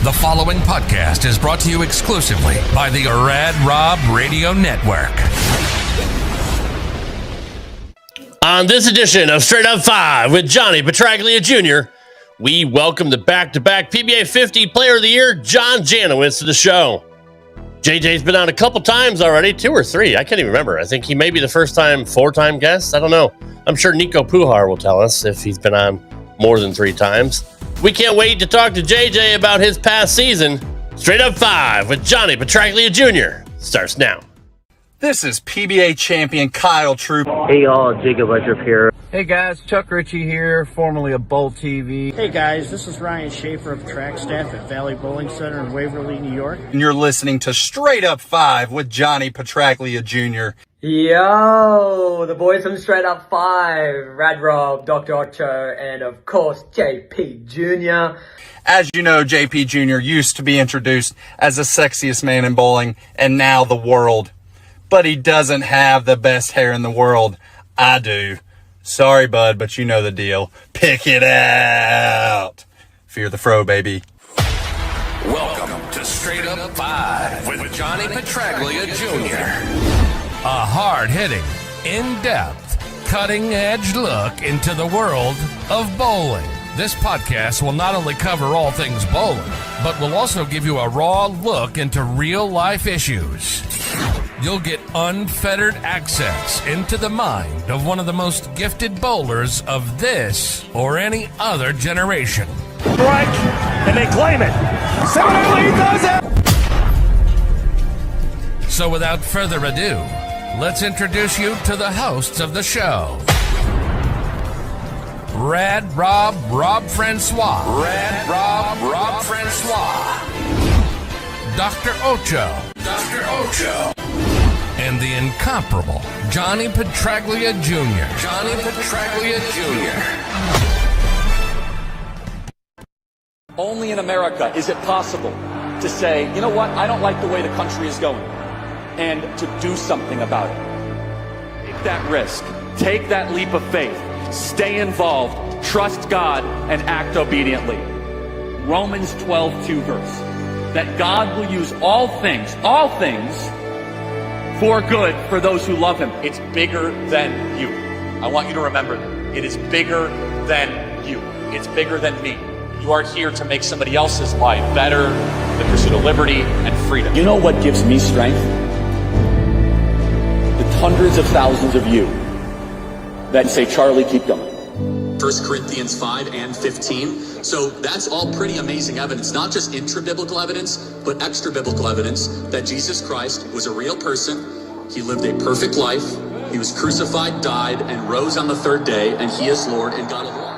The following podcast is brought to you exclusively by the Rad Rob Radio Network. On this edition of Straight Up 5 with Johnny Petraglia Jr., we welcome the back-to-back PBA50 Player of the Year, John Janawicz, to the show. JJ's been on a couple times already, 2 or 3. I can't even remember. I think he may be the first-time, 4-time guest. I don't know. I'm sure Nico Pujar will tell us if he's been on more than 3 times. We can't wait to talk to JJ about his past season. Straight Up 5 with Johnny Petraglia Jr. starts now. This is PBA champion Kyle Troop. Hey y'all, Jacob Ledrup here. Hey guys, Chuck Ritchie here, formerly of Bowl TV. Hey guys, this is Ryan Schaefer of track staff at Valley Bowling Center in Waverly, New York. And you're listening to Straight Up 5 with Johnny Petraglia Jr. Yo, the boys from Straight Up 5, Rad Rob, Dr. Ocho, and of course JP Jr. As you know, JP Jr. used to be introduced as the sexiest man in bowling and now the world. But he doesn't have the best hair in the world. I do. Sorry, bud, but you know the deal. Pick it out. Fear the fro, baby. Welcome to Straight Up 5 with Johnny Petraglia Jr. A hard-hitting, in-depth, cutting-edge look into the world of bowling. This podcast will not only cover all things bowling, but will also give you a raw look into real-life issues. You'll get unfettered access into the mind of one of the most gifted bowlers of this or any other generation. Strike, and they claim it. Similarly does it. So without further ado, let's introduce you to the hosts of the show. Rad Rob Francois. Rad Rob Francois. Dr. Ocho. And the incomparable Johnny Petraglia Jr. Johnny Petraglia Jr. Only in America is it possible to say, you know what, I don't like the way the country is going, and to do something about it. Take that risk. Take that leap of faith. Stay involved. Trust God and act obediently. Romans 12:2 verse. That God will use all things, for good for those who love him. It's bigger than you. I want you to remember that. It is bigger than you. It's bigger than me. You are here to make somebody else's life better, the pursuit of liberty and freedom. You know what gives me strength? The hundreds of thousands of you that say, Charlie, keep going. 1 Corinthians 5 and 15. So that's all pretty amazing evidence, not just intra-biblical evidence, but extra-biblical evidence that Jesus Christ was a real person. He lived a perfect life. He was crucified, died, and rose on the 3rd day, and he is Lord and God of all.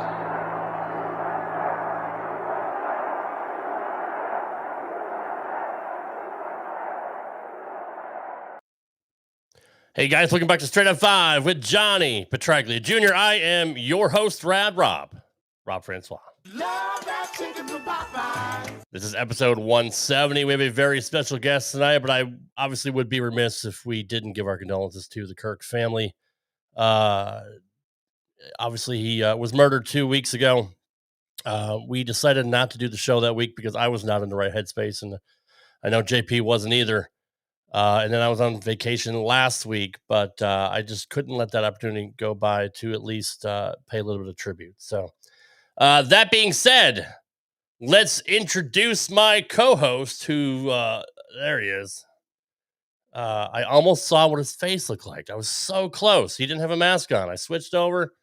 Hey guys, welcome back to Straight Up 5 with Johnny Petraglia Jr. I am your host, Rad Rob Francois. This is episode 170. We have a very special guest tonight, but I obviously would be remiss if we didn't give our condolences to the Kirk family. Obviously, he was murdered 2 weeks ago. We decided not to do the show that week because I was not in the right headspace, and I know JP wasn't either. And then I was on vacation last week, but I just couldn't let that opportunity go by to at least pay a little bit of tribute. So that being said, let's introduce my co-host who, there he is. I almost saw what his face looked like. I was so close. He didn't have a mask on. I switched over.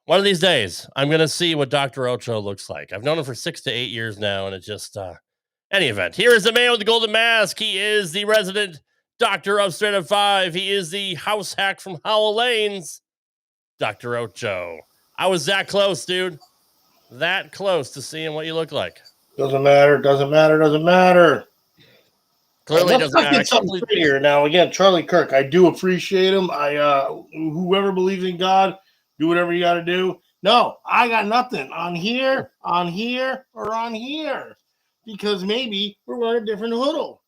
One of these days, I'm going to see what Dr. Ocho looks like. I've known him for 6 to 8 years now, and it just... Any event, here is the man with the golden mask. He is the resident doctor of Straight Up 5. He is the house hack from Howell Lanes, Dr. Ocho. I was that close, dude. that close to seeing what you look like. Doesn't matter. Clearly let's doesn't matter. get something straight here. Now, again, Charlie Kirk, I do appreciate him. Whoever believes in God, do whatever you got to do. No, I got nothing on here, or on here, because maybe we're wearing a different hoodle.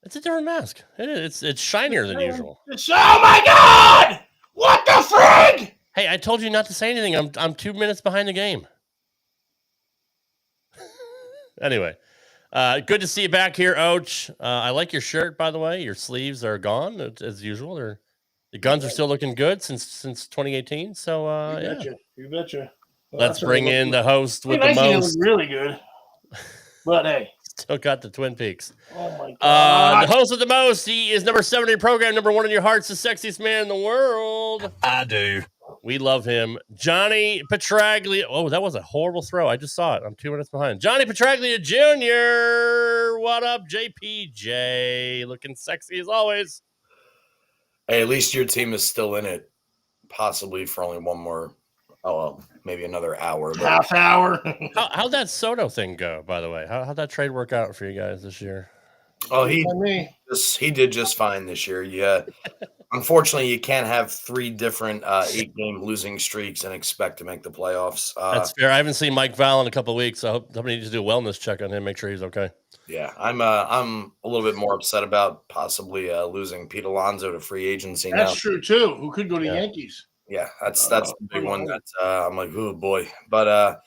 It's a different mask. It is. It's shinier than usual. Oh my God! What the frig? Hey, I told you not to say anything. I'm 2 minutes behind the game. Anyway, good to see you back here, Och. I like your shirt, by the way. Your sleeves are gone as usual. The guns are still looking good since 2018. So you betcha. Well, let's bring in the host with the most. Really good. But hey, still got the Twin Peaks. Oh my God! The host with the most. He is number 7 in your program, number 1 in your hearts, the sexiest man in the world. I do. We love him. Johnny Petraglia. Oh, that was a horrible throw. I just saw it. I'm 2 minutes behind. Johnny Petraglia Jr. What up, JPJ? Looking sexy as always. Hey, at least your team is still in it, possibly for only one more, maybe another hour. But... Half hour. How'd that Soto thing go, by the way? How'd that trade work out for you guys this year? Oh, he did just fine this year. Yeah. Unfortunately, you can't have 3 different 8-game losing streaks and expect to make the playoffs. That's fair. I haven't seen Mike Val in a couple of weeks. So I hope somebody needs to do a wellness check on him, make sure he's okay. Yeah, I'm a little bit more upset about possibly losing Pete Alonso to free agency. That's true too. Who could go to Yankees? Yeah, that's the big one that I'm like, oh boy. But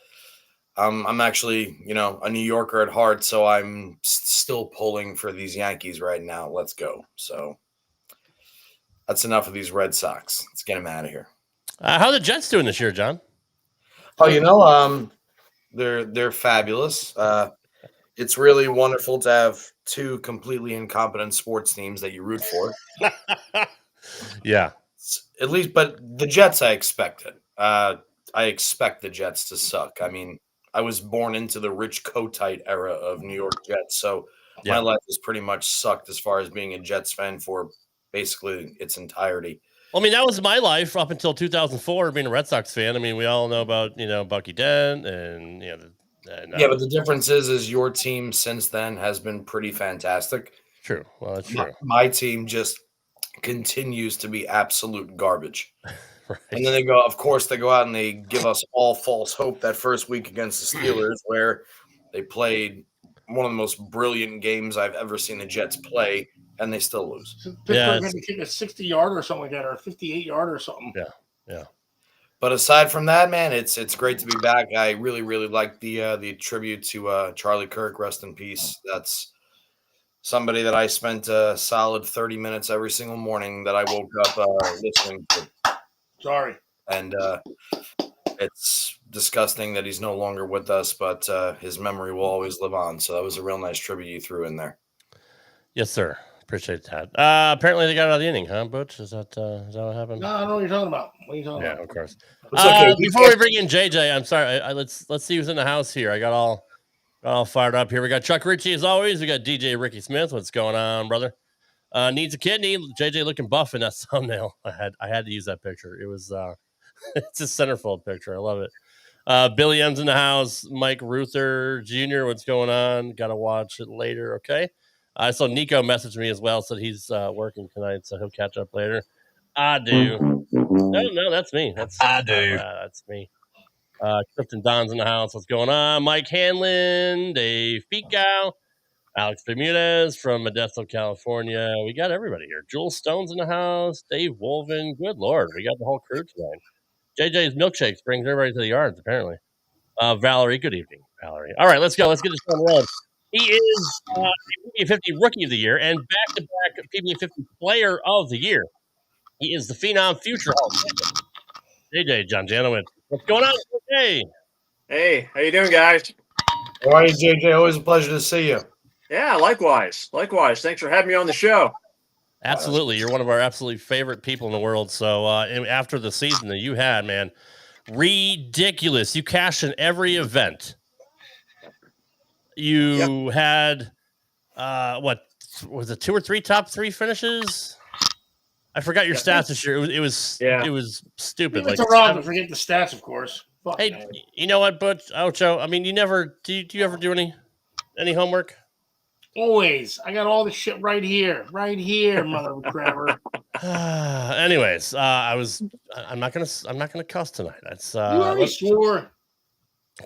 I'm actually, a New Yorker at heart, so I'm still pulling for these Yankees right now. Let's go. So that's enough of these Red Sox. Let's get them out of here. How are the Jets doing this year, John? Oh, they're fabulous. It's really wonderful to have 2 completely incompetent sports teams that you root for. Yeah. At least, but the Jets, I expected. I expect the Jets to suck. I mean, I was born into the Rich Kotite era of New York Jets, so my life has pretty much sucked as far as being a Jets fan for basically its entirety. Well, I mean, that was my life up until 2004, being a Red Sox fan. I mean, we all know about, Bucky Dent and, but the difference is your team since then has been pretty fantastic. True. Well, that's true. My team just continues to be absolute garbage. Right. And then they go out and they give us all false hope that first week against the Steelers, where they played one of the most brilliant games I've ever seen the Jets play, and they still lose. Pittsburgh had to kick a 60-yard or something like that, or a 58-yard or something. Yeah. But aside from that, man, it's great to be back. I really, really like the tribute to Charlie Kirk. Rest in peace. That's somebody that I spent a solid 30 minutes every single morning that I woke up listening to. Sorry. And it's disgusting that he's no longer with us, but his memory will always live on. So that was a real nice tribute you threw in there. Yes, sir. Appreciate that. Apparently they got out of the inning, huh, Butch? Is that what happened? No, I don't know what you're talking about. What are you talking about? Yeah, of course. Okay. Before we bring in JJ, I'm sorry. Let's see who's in the house here. I got all fired up here. We got Chuck Ritchie as always. We got DJ Ricky Smith. What's going on, brother? Needs a kidney. JJ looking buff in that thumbnail. I had to use that picture. It was it's a centerfold picture. I love it. Billy M's in the house. Mike Ruther Jr. What's going on? Got to watch it later. Okay. I saw Nico message me as well, said he's working tonight, so he'll catch up later. I do. No, that's me. I do. That's me. Clifton Don's in the house. What's going on? Mike Hanlon, Dave Picow, Alex Bermudez from Modesto, California. We got everybody here. Jules Stone's in the house. Dave Wolven. Good Lord. We got the whole crew tonight. JJ's Milkshakes brings everybody to the yards, apparently. Valerie, good evening, Valerie. All right, let's go. Let's get this on the road. He is PBA50 Rookie of the Year and back-to-back PBA50 Player of the Year. He is the Phenom Future Hall. JJ, John Janawicz. What's going on, JJ? Hey, how you doing, guys? How are you, JJ? Always a pleasure to see you. Yeah, likewise. Thanks for having me on the show. Absolutely. You're one of our absolutely favorite people in the world. So after the season that you had, man, ridiculous. You cashed in every event. You had, what was it, 2 or 3 top 3 finishes? I forgot your stats this year. It was stupid. It's wrong to forget the stats, of course. Fuck Hey, man. you know what, Butch Ocho? I mean, you never do you ever do any homework? Always. I got all the shit right here, mother of a crabber. Anyways, I'm not gonna cuss tonight. That's You already swore.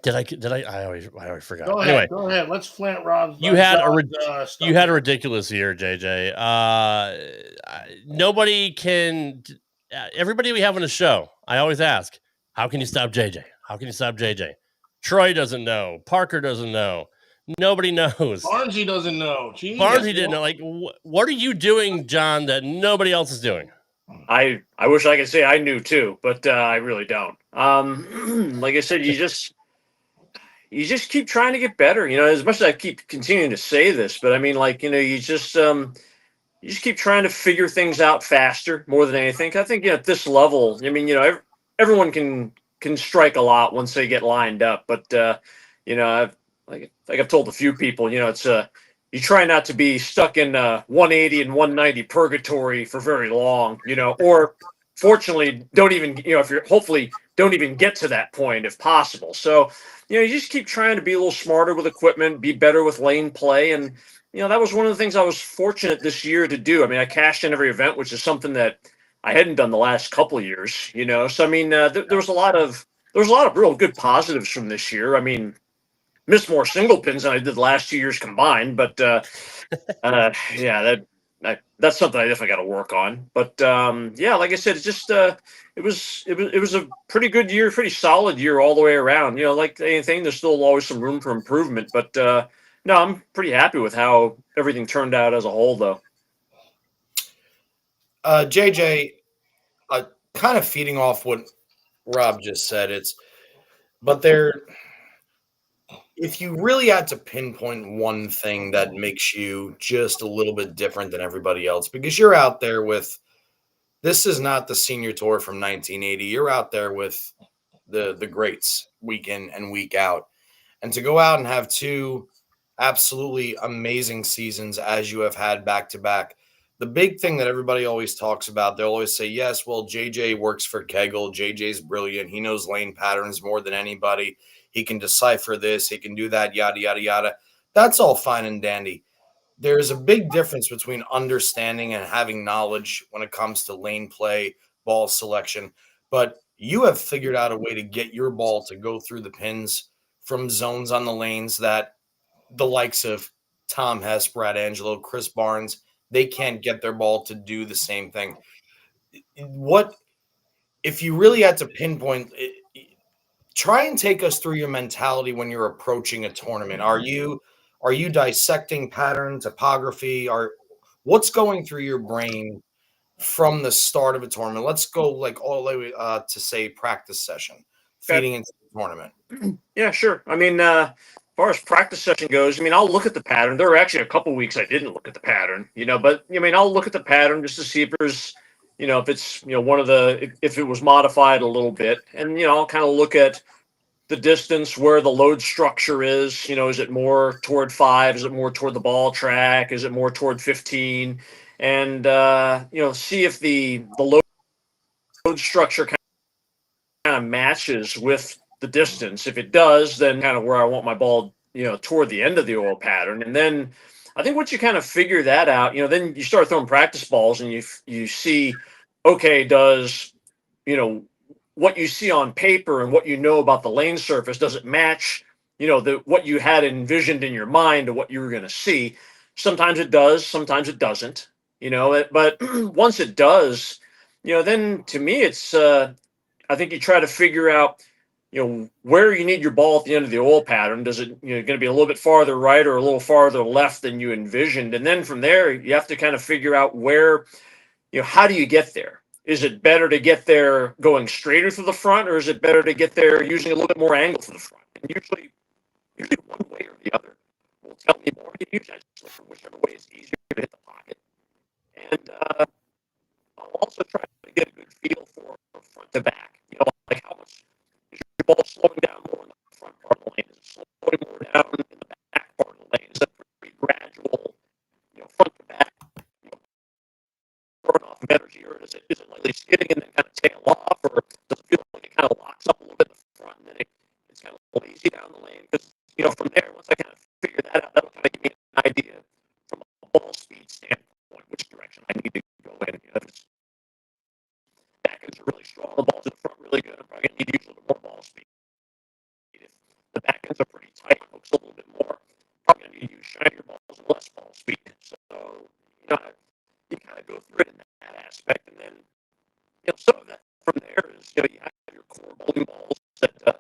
did I always forgot. Go Anyway, ahead. Go ahead. Let's flint Rob's. you had Rob's, you had a ridiculous year, JJ. Nobody can. Everybody we have on the show, I always ask, how can you stop JJ? How can you stop JJ? Troy doesn't know. Parker doesn't know. Nobody knows. Barnesy doesn't know. Jeez, Barnesy didn't know. Like, what are you doing, John, that nobody else is doing? I wish I could say I knew too, but I really don't. Like I said, you just keep trying to get better. You know, as much as I keep continuing to say this, but I mean, like, you know, you just keep trying to figure things out faster more than anything. I think, you know, at this level, I mean, you know, everyone can strike a lot once they get lined up, but you know, I've told a few people, you know, it's you try not to be stuck in 180 and 190 purgatory for very long, you know, or fortunately don't even, you know, if you're hopefully don't even get to that point if possible. So, you know, you just keep trying to be a little smarter with equipment, be better with lane play. And, you know, that was one of the things I was fortunate this year to do. I mean, I cashed in every event, which is something that I hadn't done the last couple of years, you know? So, I mean, there was a lot of real good positives from this year. I mean, missed more single pins than I did the last 2 years combined, but yeah, that's something I definitely got to work on. But yeah, like I said, it's just it was a pretty good year, pretty solid year all the way around. You know, like anything, there's still always some room for improvement, but no, I'm pretty happy with how everything turned out as a whole, though. JJ, kind of feeding off what Rob just said, if you really had to pinpoint one thing that makes you just a little bit different than everybody else, because you're out there with, this is not the senior tour from 1980. You're out there with the greats week in and week out. And to go out and have two absolutely amazing seasons as you have had back to back, the big thing that everybody always talks about, they'll always say, yes, well, JJ works for Kegel. JJ's brilliant. He knows lane patterns more than anybody. He can decipher this. He can do that, yada, yada, yada. That's all fine and dandy. There's a big difference between understanding and having knowledge when it comes to lane play, ball selection. But you have figured out a way to get your ball to go through the pins from zones on the lanes that the likes of Tom Hess, Brad Angelo, Chris Barnes, they can't get their ball to do the same thing. What if you really had to pinpoint it? Try and take us through your mentality when you're approaching a tournament. Are you dissecting pattern, topography? What's going through your brain from the start of a tournament? Let's go like all the way to say practice session, feeding into the tournament. Yeah, sure. I mean, as far as practice session goes, I mean, I'll look at the pattern. There were actually a couple weeks I didn't look at the pattern, you know, but I mean, I'll look at the pattern just to see if there's, you know, if it's, you know, if it was modified a little bit, and, you know, I'll kind of look at the distance where the load structure is. You know, is it more toward 5? Is it more toward the ball track? Is it more toward 15? And, you know, see if the load structure kind of matches with the distance. If it does, then kind of where I want my ball, you know, toward the end of the oil pattern. And then I think once you kind of figure that out, you know, then you start throwing practice balls and you see, okay, does, you know, what you see on paper and what you know about the lane surface, does it match, you know, what you had envisioned in your mind to what you were going to see? Sometimes it does, sometimes it doesn't, you know, but once it does, you know, then to me, it's, I think you try to figure out, you know, where you need your ball at the end of the oil pattern. Does it, you know, going to be a little bit farther right or a little farther left than you envisioned? And then from there, you have to kind of figure out where, you know, how do you get there? Is it better to get there going straighter through the front, or is it better to get there using a little bit more angle to the front? And usually one way or the other will tell me more. You usually just look for whichever way is easier to hit the pocket. And I'll also try to get a good feel for front to back. You know, like how much is your ball slowing down more in the front part of the lane? Is it slowing more down in the back part of the lane? Is that pretty gradual, you know, front to back? Burn off energy, or is it lightly skidding and then kind of tail off, or does it feel like it kind of locks up a little bit in the front and then easy down the lane because, from there, once I kind of figure that out, that'll kind of give me an idea from a ball speed standpoint, which direction I need to go in. If it's back ends are really strong, the balls in the front really good, I'm probably going to need to use a little bit more ball speed. If the back ends are pretty tight, hooks a little bit more, probably going to need to use shinier balls and less ball speed. So, you kind of go through it in that aspect, and then, some of that from there is, you have your core bowling balls that, I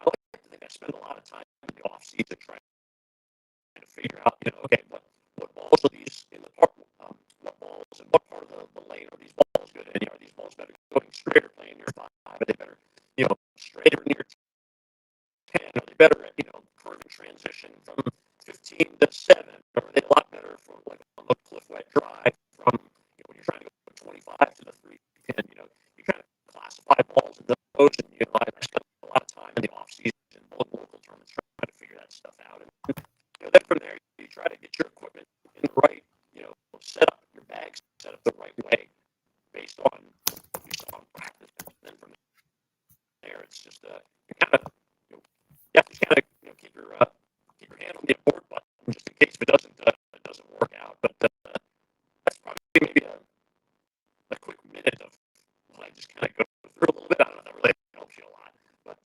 like to think I spend a lot of time in the off season trying to figure out, okay, what balls are these in the park, what balls and what part of the lane are these balls good in? Are these balls better going straight or playing near 5? Are they better, straight or near 10? Are they better at, curve and transition from 15 to 7? Or are they a lot better for like on the cliff wet drive from, when you're trying to go from 25 to the 310? You kind of classify balls in those, and I spend a lot of time in the off season local tournaments trying to figure that stuff out. And then from there, you try to get your equipment in the right, set up your bags set up the right way based on you saw in practice. And then from there, it's just you kind of you have to kind of keep your hand on the abort button just in case if it doesn't work out. But that's probably maybe a quick minute of what I just kind of go through a little bit. I don't know, that really helps you a lot, but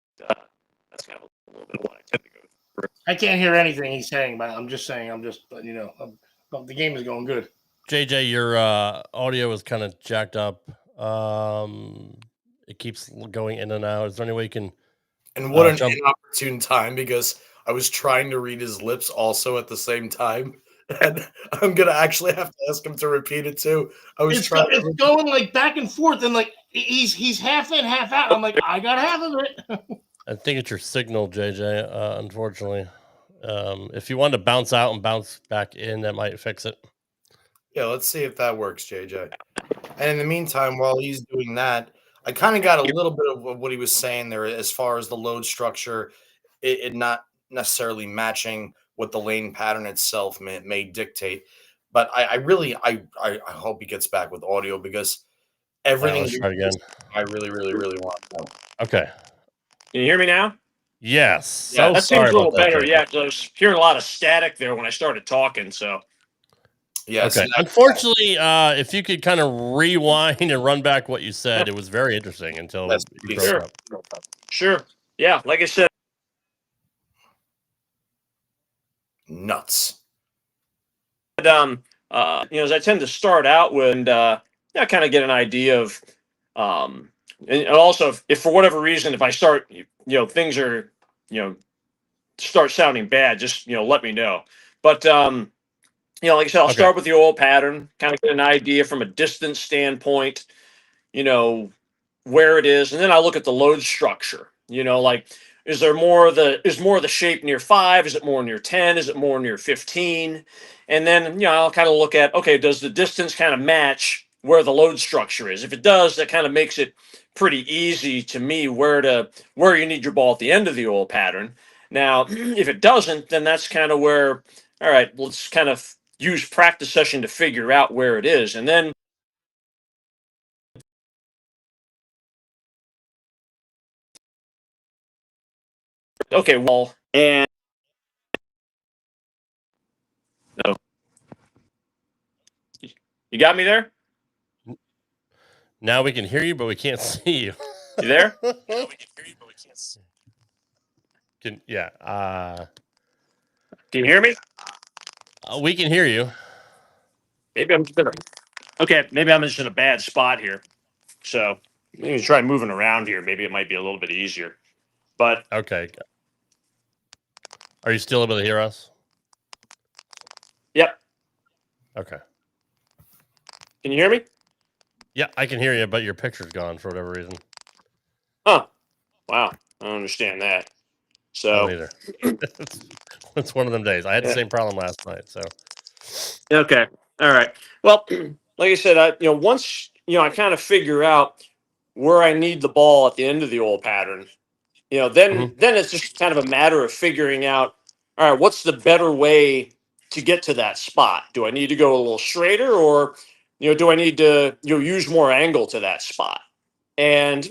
that's kind of a little bit of what I tend to go through. I can't hear anything he's saying, but I'm just saying, the game is going good. JJ, your audio is kind of jacked up. It keeps going in and out. Is there any way you can? And what an inopportune time, because I was trying to read his lips also at the same time, and I'm gonna actually have to ask him to repeat it too. It's going like back and forth, and like he's half in, half out. I'm like, I got half of it. I think it's your signal, JJ. Unfortunately, if you want to bounce out and bounce back in, that might fix it. Yeah, let's see if that works, JJ. And in the meantime, while he's doing that, I kind of got a little bit of what he was saying there as far as the load structure, it not necessarily matching what the lane pattern itself may dictate. But I really hope he gets back with audio, because everything Let's try it again. I really, really, really want to know. Okay. Can you hear me now? Yes. Yeah, that seems a little better. Yeah, I was hearing a lot of static there when I started talking. So. Yeah. Okay. Unfortunately, if you could kind of rewind and run back what you said, it was very interesting until you broke up. Sure. Yeah. Like I said. Nuts. As I tend to start out with, and kind of get an idea of, and also if for whatever reason, if I start, things are, start sounding bad, just, let me know. But, like I said, I'll start with the oil pattern, kind of get an idea from a distance standpoint, where it is. And then I look at the load structure, like, is more of the shape near 5? Is it more near 10? Is it more near 15? And then, I'll kind of look at, okay, does the distance kind of match where the load structure is? If it does, that kind of makes it pretty easy to me where you need your ball at the end of the oil pattern. Now, if it doesn't, then that's kind of where, all right, let's kind of use practice session to figure out where it is. And then okay, well, and no, you got me there? Now we can hear you, but we can't see you. You there? Now we can hear you, but we can't see. Can you hear me? We can hear you. Maybe I'm just in a bad spot here. So maybe try moving around here. Maybe it might be a little bit easier. But okay. Are you still able to hear us? Yep. Okay. Can you hear me? Yeah, I can hear you, but your picture's gone for whatever reason. Huh. Wow. I don't understand that. So either. It's one of them days. I had the same problem last night. So okay. All right. Well, like I said, once I kind of figure out where I need the ball at the end of the oil pattern, then it's just kind of a matter of figuring out, all right, what's the better way to get to that spot? Do I need to go a little straighter, or do I need to use more angle to that spot? And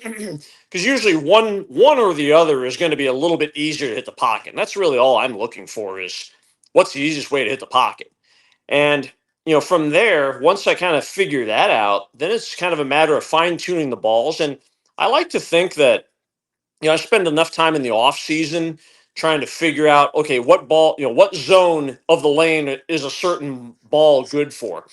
because usually one or the other is going to be a little bit easier to hit the pocket. And that's really all I'm looking for is what's the easiest way to hit the pocket. And from there, once I kind of figure that out, then it's kind of a matter of fine tuning the balls. And I like to think that I spend enough time in the off season trying to figure out, okay, what ball, what zone of the lane is a certain ball good for?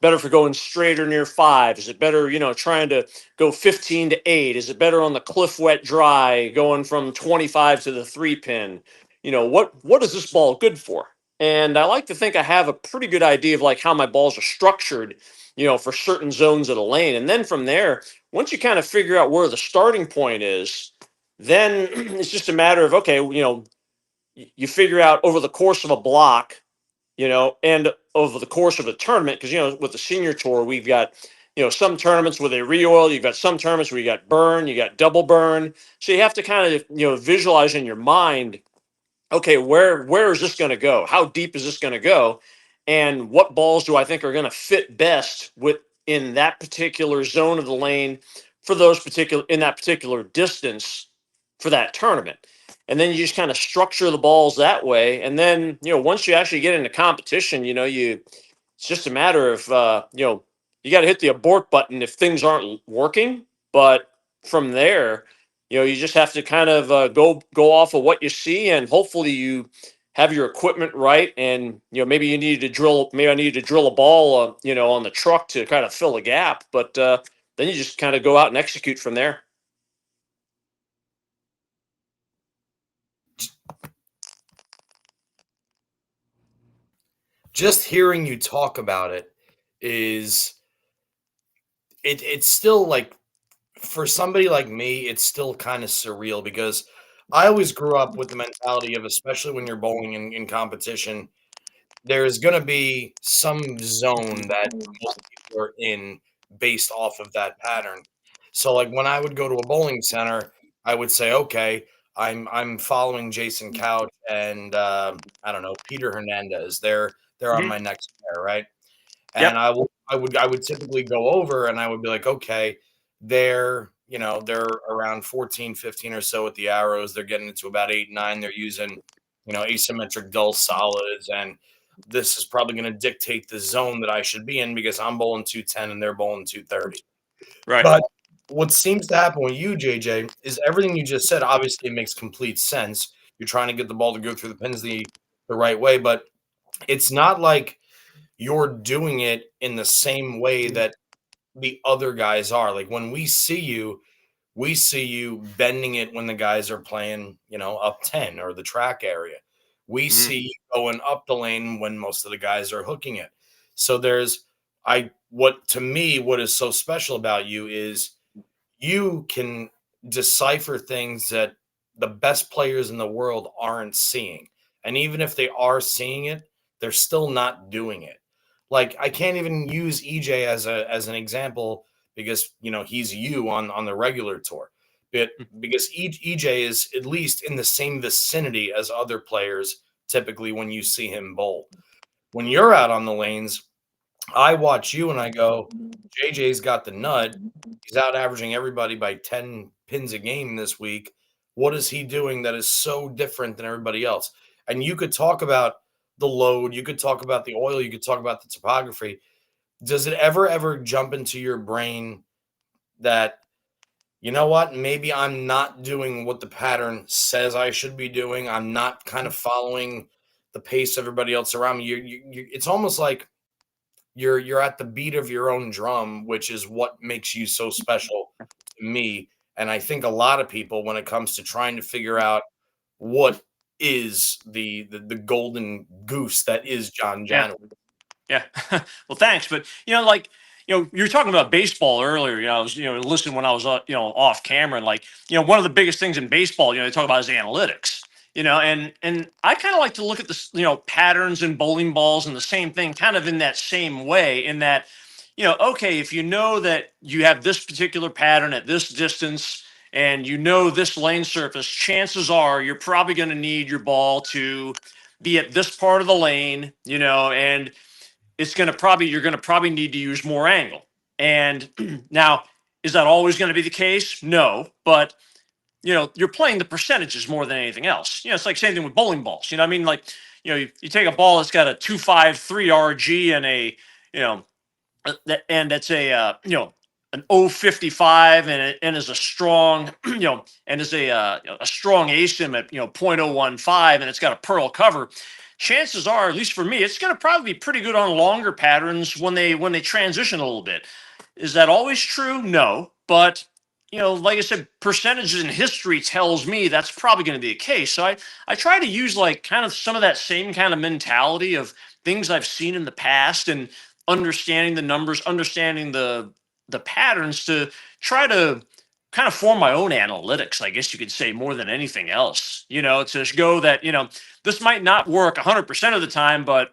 Better for going straight or near 5? Is it better, trying to go 15 to 8? Is it better on the cliff wet dry going from 25 to the 3-pin? What is this ball good for? And I like to think I have a pretty good idea of like how my balls are structured, for certain zones of the lane. And then from there, once you kind of figure out where the starting point is, then it's just a matter of, okay, you figure out over the course of a block, and over the course of a tournament, because, with the senior tour, we've got, some tournaments where they re-oil, you've got some tournaments where you got burn, you got double burn. So you have to kind of, visualize in your mind, okay, where is this going to go? How deep is this going to go? And what balls do I think are going to fit best in that particular zone of the lane for in that particular distance for that tournament? And then you just kind of structure the balls that way. And then, once you actually get into competition, it's just a matter of, you got to hit the abort button if things aren't working. But from there, you just have to kind of go off of what you see, and hopefully you have your equipment right. And maybe I need to drill a ball, on the truck to kind of fill a gap. But then you just kind of go out and execute from there. Just hearing you talk about it is it's still like, for somebody like me, it's still kind of surreal, because I always grew up with the mentality of, especially when you're bowling in competition, there's going to be some zone that most people are in based off of that pattern. So like when I would go to a bowling center, I would say, okay, I'm following Jason Couch and I don't know, Peter Hernandez. They're on my next pair, right? And Yep. I would typically go over and I would be like, okay, they're around 14, 15 or so with the arrows. They're getting into about 8, 9. They're using, asymmetric dull solids. And this is probably going to dictate the zone that I should be in, because I'm bowling 210 and they're bowling 230. Right. But what seems to happen with you, JJ, is everything you just said. Obviously, it makes complete sense. You're trying to get the ball to go through the pins the right way, but it's not like you're doing it in the same way that the other guys are. Like when we see you bending it when the guys are playing, up 10 or the track area. We see you going up the lane when most of the guys are hooking it. So what is so special about you is you can decipher things that the best players in the world aren't seeing. And even if they are seeing it, they're still not doing it. Like I can't even use EJ as an example, because he's you on the regular tour. But because EJ is at least in the same vicinity as other players typically when you see him bowl. When you're out on the lanes, I watch you and I go, JJ's got the nut. He's out averaging everybody by 10 pins a game this week. What is he doing that is so different than everybody else? And you could talk about the load, you could talk about the oil, you could talk about the topography. Does it ever jump into your brain that, you know what, maybe I'm not doing what the pattern says I should be doing? I'm not kind of following the pace of everybody else around me. It's almost like you're at the beat of your own drum, which is what makes you so special to me. And I think a lot of people, when it comes to trying to figure out what is the golden goose that is John Janawicz. Yeah. Well, thanks. But, you were talking about baseball earlier. I was, listening when I was, off camera. And one of the biggest things in baseball, they talk about is analytics, and I kind of like to look at this, patterns and bowling balls and the same thing kind of in that same way, in that, okay, if you know that you have this particular pattern at this distance and this lane surface, chances are you're probably going to need your ball to be at this part of the lane, and you're going to probably need to use more angle. And now is that always going to be the case? No, but you're playing the percentages more than anything else. It's like same thing with bowling balls. You know what I mean? Like, you take a ball that's got a 253 RG and a, and it's a, an 055 and is a strong, and is a strong ASIM at, 0.015 and it's got a pearl cover. Chances are, at least for me, it's going to probably be pretty good on longer patterns when they transition a little bit. Is that always true? No, but like I said, percentages in history tells me that's probably going to be the case. So I try to use like kind of some of that same kind of mentality of things I've seen in the past and understanding the numbers, understanding the patterns to try to kind of form my own analytics, I guess you could say, more than anything else. To go that, this might not work 100% of the time, but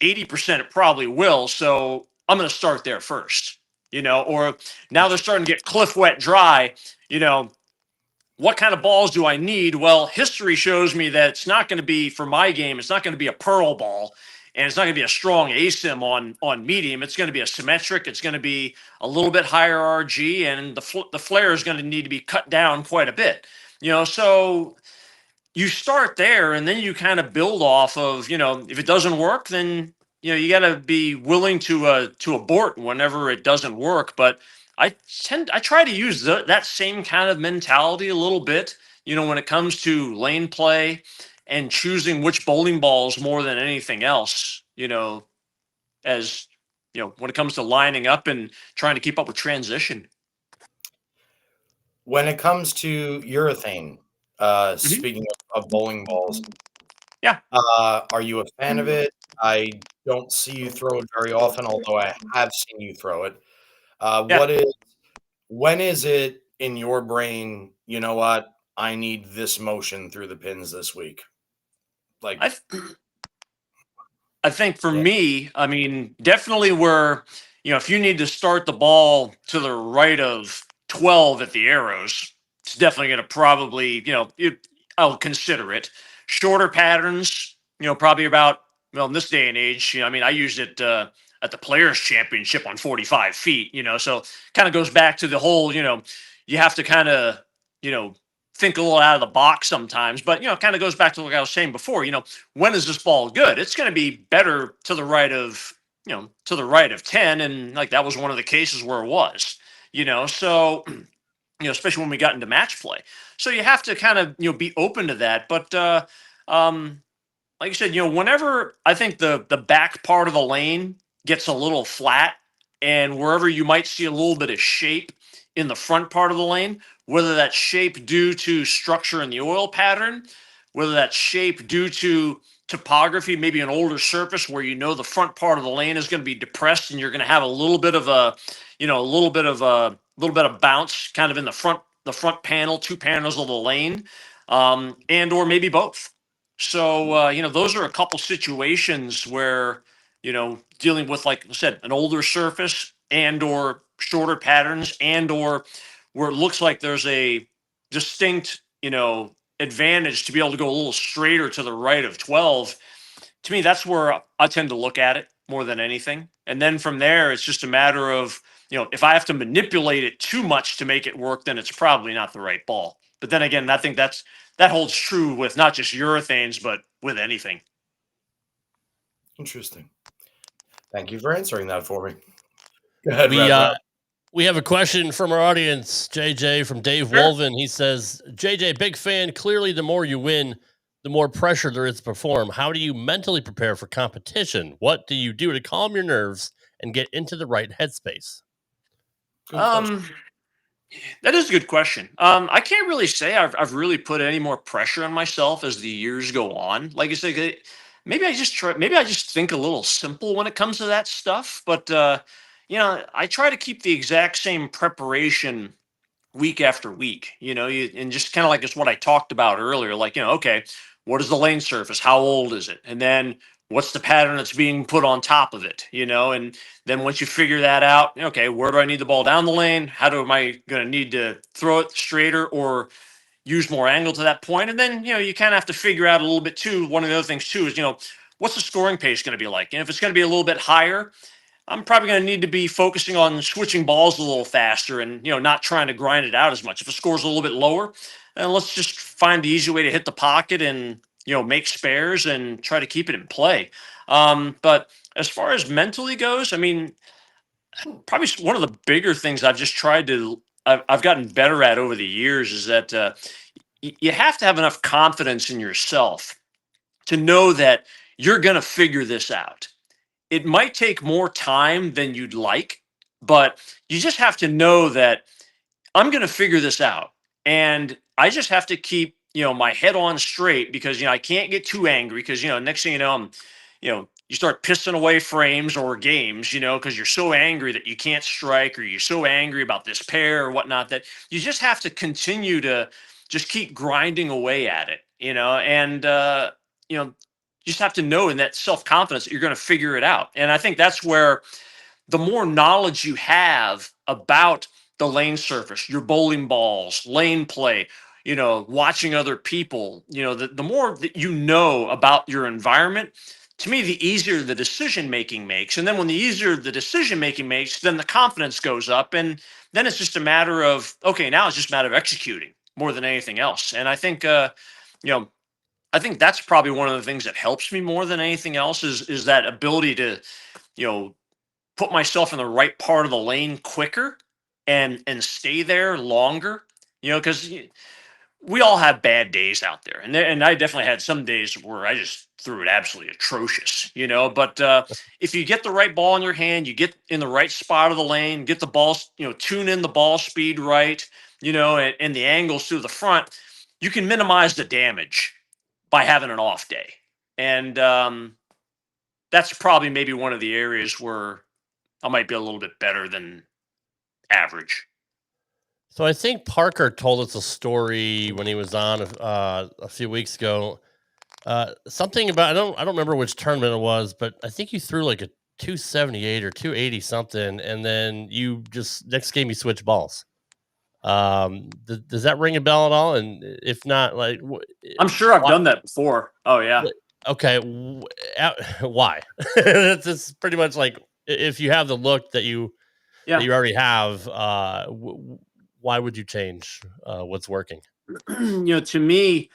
80% it probably will. So I'm going to start there first. Or now they're starting to get cliff wet dry, what kind of balls do I need? Well, history shows me that it's not going to be, for my game, it's not going to be a pearl ball, and it's not going to be a strong ASIM on medium. It's going to be a symmetric. It's going to be a little bit higher RG, and the flare is going to need to be cut down quite a bit. So you start there, and then you kind of build off of, if it doesn't work, then you got to be willing to abort whenever it doesn't work. But I try to use that same kind of mentality a little bit, when it comes to lane play and choosing which bowling balls more than anything else, as when it comes to lining up and trying to keep up with transition. When it comes to urethane, speaking of bowling balls, yeah, are you a fan of it? I don't see you throw it very often, although I have seen you throw it. When is it in your brain, you know what, I need this motion through the pins this week? Like, I think for me, I mean, definitely where, if you need to start the ball to the right of 12 at the arrows, it's definitely going to probably, I'll consider it. Shorter patterns, probably about, in this day and age, I used it at the Players Championship on 45 feet, so kind of goes back to the whole, you have to kind of, think a little out of the box sometimes, but, kind of goes back to what I was saying before, when is this ball good? It's going to be better to the right of, to the right of 10. And like, that was one of the cases where it was, so, especially when we got into match play. So you have to kind of, be open to that. But, like I said, whenever I think the back part of the lane gets a little flat and wherever you might see a little bit of shape in the front part of the lane, whether that's shape due to structure in the oil pattern, whether that's shape due to topography, maybe an older surface where the front part of the lane is going to be depressed and you're going to have a little bit of a little bit of bounce kind of in the front panel, two panels of the lane, and or maybe both. So those are a couple situations where dealing with, like I said, an older surface and or shorter patterns and or where it looks like there's a distinct advantage to be able to go a little straighter to the right of 12. To me, that's where I tend to look at it more than anything. And then from there, it's just a matter of, if I have to manipulate it too much to make it work, then it's probably not the right ball. But then again, I think that holds true with not just urethanes, but with anything. Interesting. Thank you for answering that for me. Go ahead, we have a question from our audience, JJ, from Dave Wolven. He says, JJ, big fan. Clearly, the more you win, the more pressure there is to perform. How do you mentally prepare for competition? What do you do to calm your nerves and get into the right headspace? That is a good question. I can't really say I've really put any more pressure on myself as the years go on. Like I said, maybe I just think a little simple when it comes to that stuff. But I try to keep the exact same preparation week after week. And just kind of like it's what I talked about earlier. Like, okay, what is the lane surface? How old is it? And then what's the pattern that's being put on top of it? And then once you figure that out, okay, where do I need the ball down the lane? How am I going to need to throw it straighter or use more angle to that point? And then, you kind of have to figure out a little bit too. One of the other things too is, what's the scoring pace going to be like? And if it's going to be a little bit higher, I'm probably going to need to be focusing on switching balls a little faster and, not trying to grind it out as much. If the score's a little bit lower, then let's just find the easy way to hit the pocket and, make spares and try to keep it in play. But as far as mentally goes, I mean, probably one of the bigger things I've gotten better at over the years is that you have to have enough confidence in yourself to know that you're going to figure this out. It might take more time than you'd like, but you just have to know that I'm going to figure this out. And I just have to keep, my head on straight because, I can't get too angry because, next thing you know, you start pissing away frames or games, because you're so angry that you can't strike or you're so angry about this pair or whatnot that you just have to continue to just keep grinding away at it, and, you just have to know in that self-confidence that you're going to figure it out. And I think that's where the more knowledge you have about the lane surface, your bowling balls, lane play, watching other people, the more that you know about your environment, to me, the easier the decision making makes. And then when the easier the decision making makes, then the confidence goes up. And then it's just a matter of, okay, now it's just a matter of executing more than anything else. And I think, I think that's probably one of the things that helps me more than anything else is that ability to, put myself in the right part of the lane quicker and stay there longer, because we all have bad days out there. And I definitely had some days where I just threw it absolutely atrocious, but if you get the right ball in your hand, you get in the right spot of the lane, get the ball, tune in the ball speed right, and the angles through the front, you can minimize the damage by having an off day. And that's probably maybe one of the areas where I might be a little bit better than average. So I think Parker told us a story when he was on a few weeks ago. Something about I don't remember which tournament it was, but I think you threw like a 278 or 280 something, and then you just next game you switch balls. Does that ring a bell at all? And if not, like I'm sure I've done that before. Oh yeah. Okay. Why? It's pretty much like if you have the look that you already have, why would you change what's working? To me,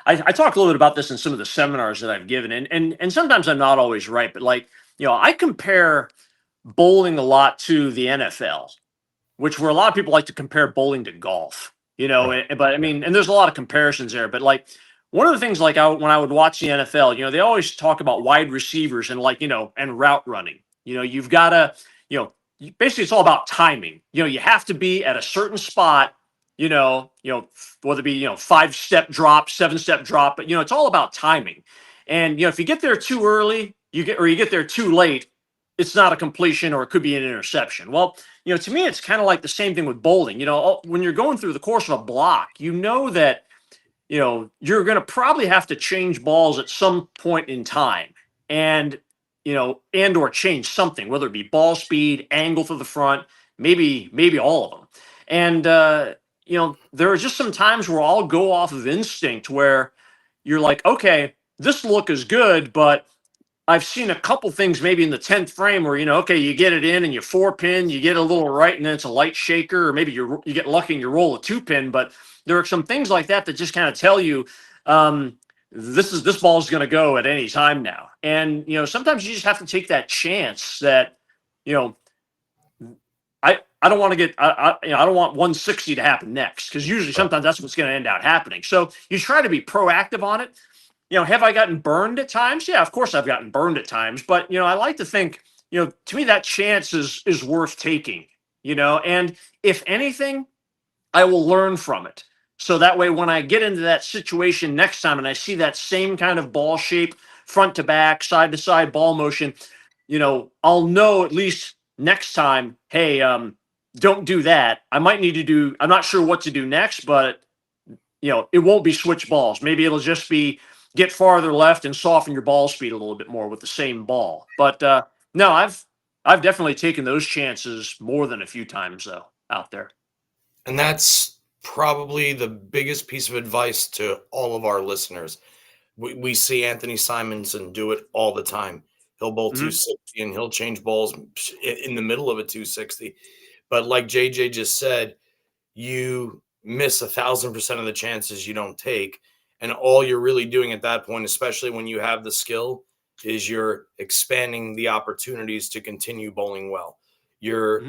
I talk a little bit about this in some of the seminars that I've given, and sometimes I'm not always right, but I compare bowling a lot to the NFL, where a lot of people like to compare bowling to golf, but I mean, and there's a lot of comparisons there, but one of the things when I would watch the NFL, they always talk about wide receivers and and route running. You've got to, basically it's all about timing. You have to be at a certain spot, whether it be 5-step drop, 7-step drop, but it's all about timing. And if you get there too early, you get there too late, it's not a completion or it could be an interception. Well, to me, it's kind of like the same thing with bowling. When you're going through the course of a block, that you're going to probably have to change balls at some point in time and or change something, whether it be ball speed, angle to the front, maybe all of them. And, there are just some times where I'll go off of instinct where you're like, okay, this look is good, but I've seen a couple things maybe in the 10th frame where, okay, you get it in and you 4-pin, you get a little right and then it's a light shaker, or maybe you get lucky and you roll a 2-pin, but there are some things like that just kind of tell you this ball is going to go at any time now. And, sometimes you just have to take that chance that, I don't want to get, I don't want 160 to happen next, because usually sometimes that's what's going to end up happening. So you try to be proactive on it. Have I gotten burned at times? Yeah, of course I've gotten burned at times, but, I like to think, to me that chance is worth taking, and if anything, I will learn from it. So that way, when I get into that situation next time and I see that same kind of ball shape, front to back, side to side ball motion, I'll know at least next time, hey, don't do that. I might need to do, I'm not sure what to do next, but, it won't be switch balls. Maybe it'll just be get farther left and soften your ball speed a little bit more with the same ball. But no, I've definitely taken those chances more than a few times, though, out there. And that's probably the biggest piece of advice to all of our listeners. we see Anthony Simonson do it all the time. He'll bowl 260 and he'll change balls in the middle of a 260. But like JJ just said, you miss 1,000% of the chances you don't take. And all you're really doing at that point, especially when you have the skill, is you're expanding the opportunities to continue bowling well. You're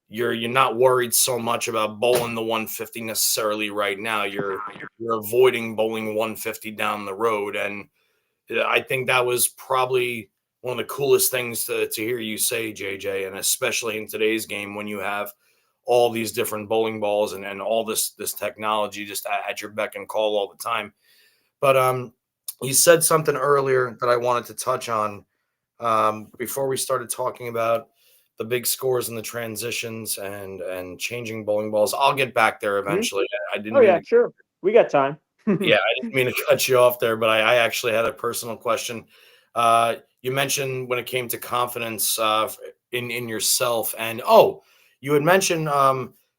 not worried so much about bowling the 150 necessarily right now. You're avoiding bowling 150 down the road. And I think that was probably one of the coolest things to hear you say, JJ, and especially in today's game when you have all these different bowling balls and all this technology just at your beck and call all the time. But you said something earlier that I wanted to touch on before we started talking about the big scores and the transitions and changing bowling balls. I'll get back there eventually. I didn't. Oh yeah, sure. We got time. Yeah, I didn't mean to cut you off there, but I actually had a personal question. You mentioned when it came to confidence in yourself, and you had mentioned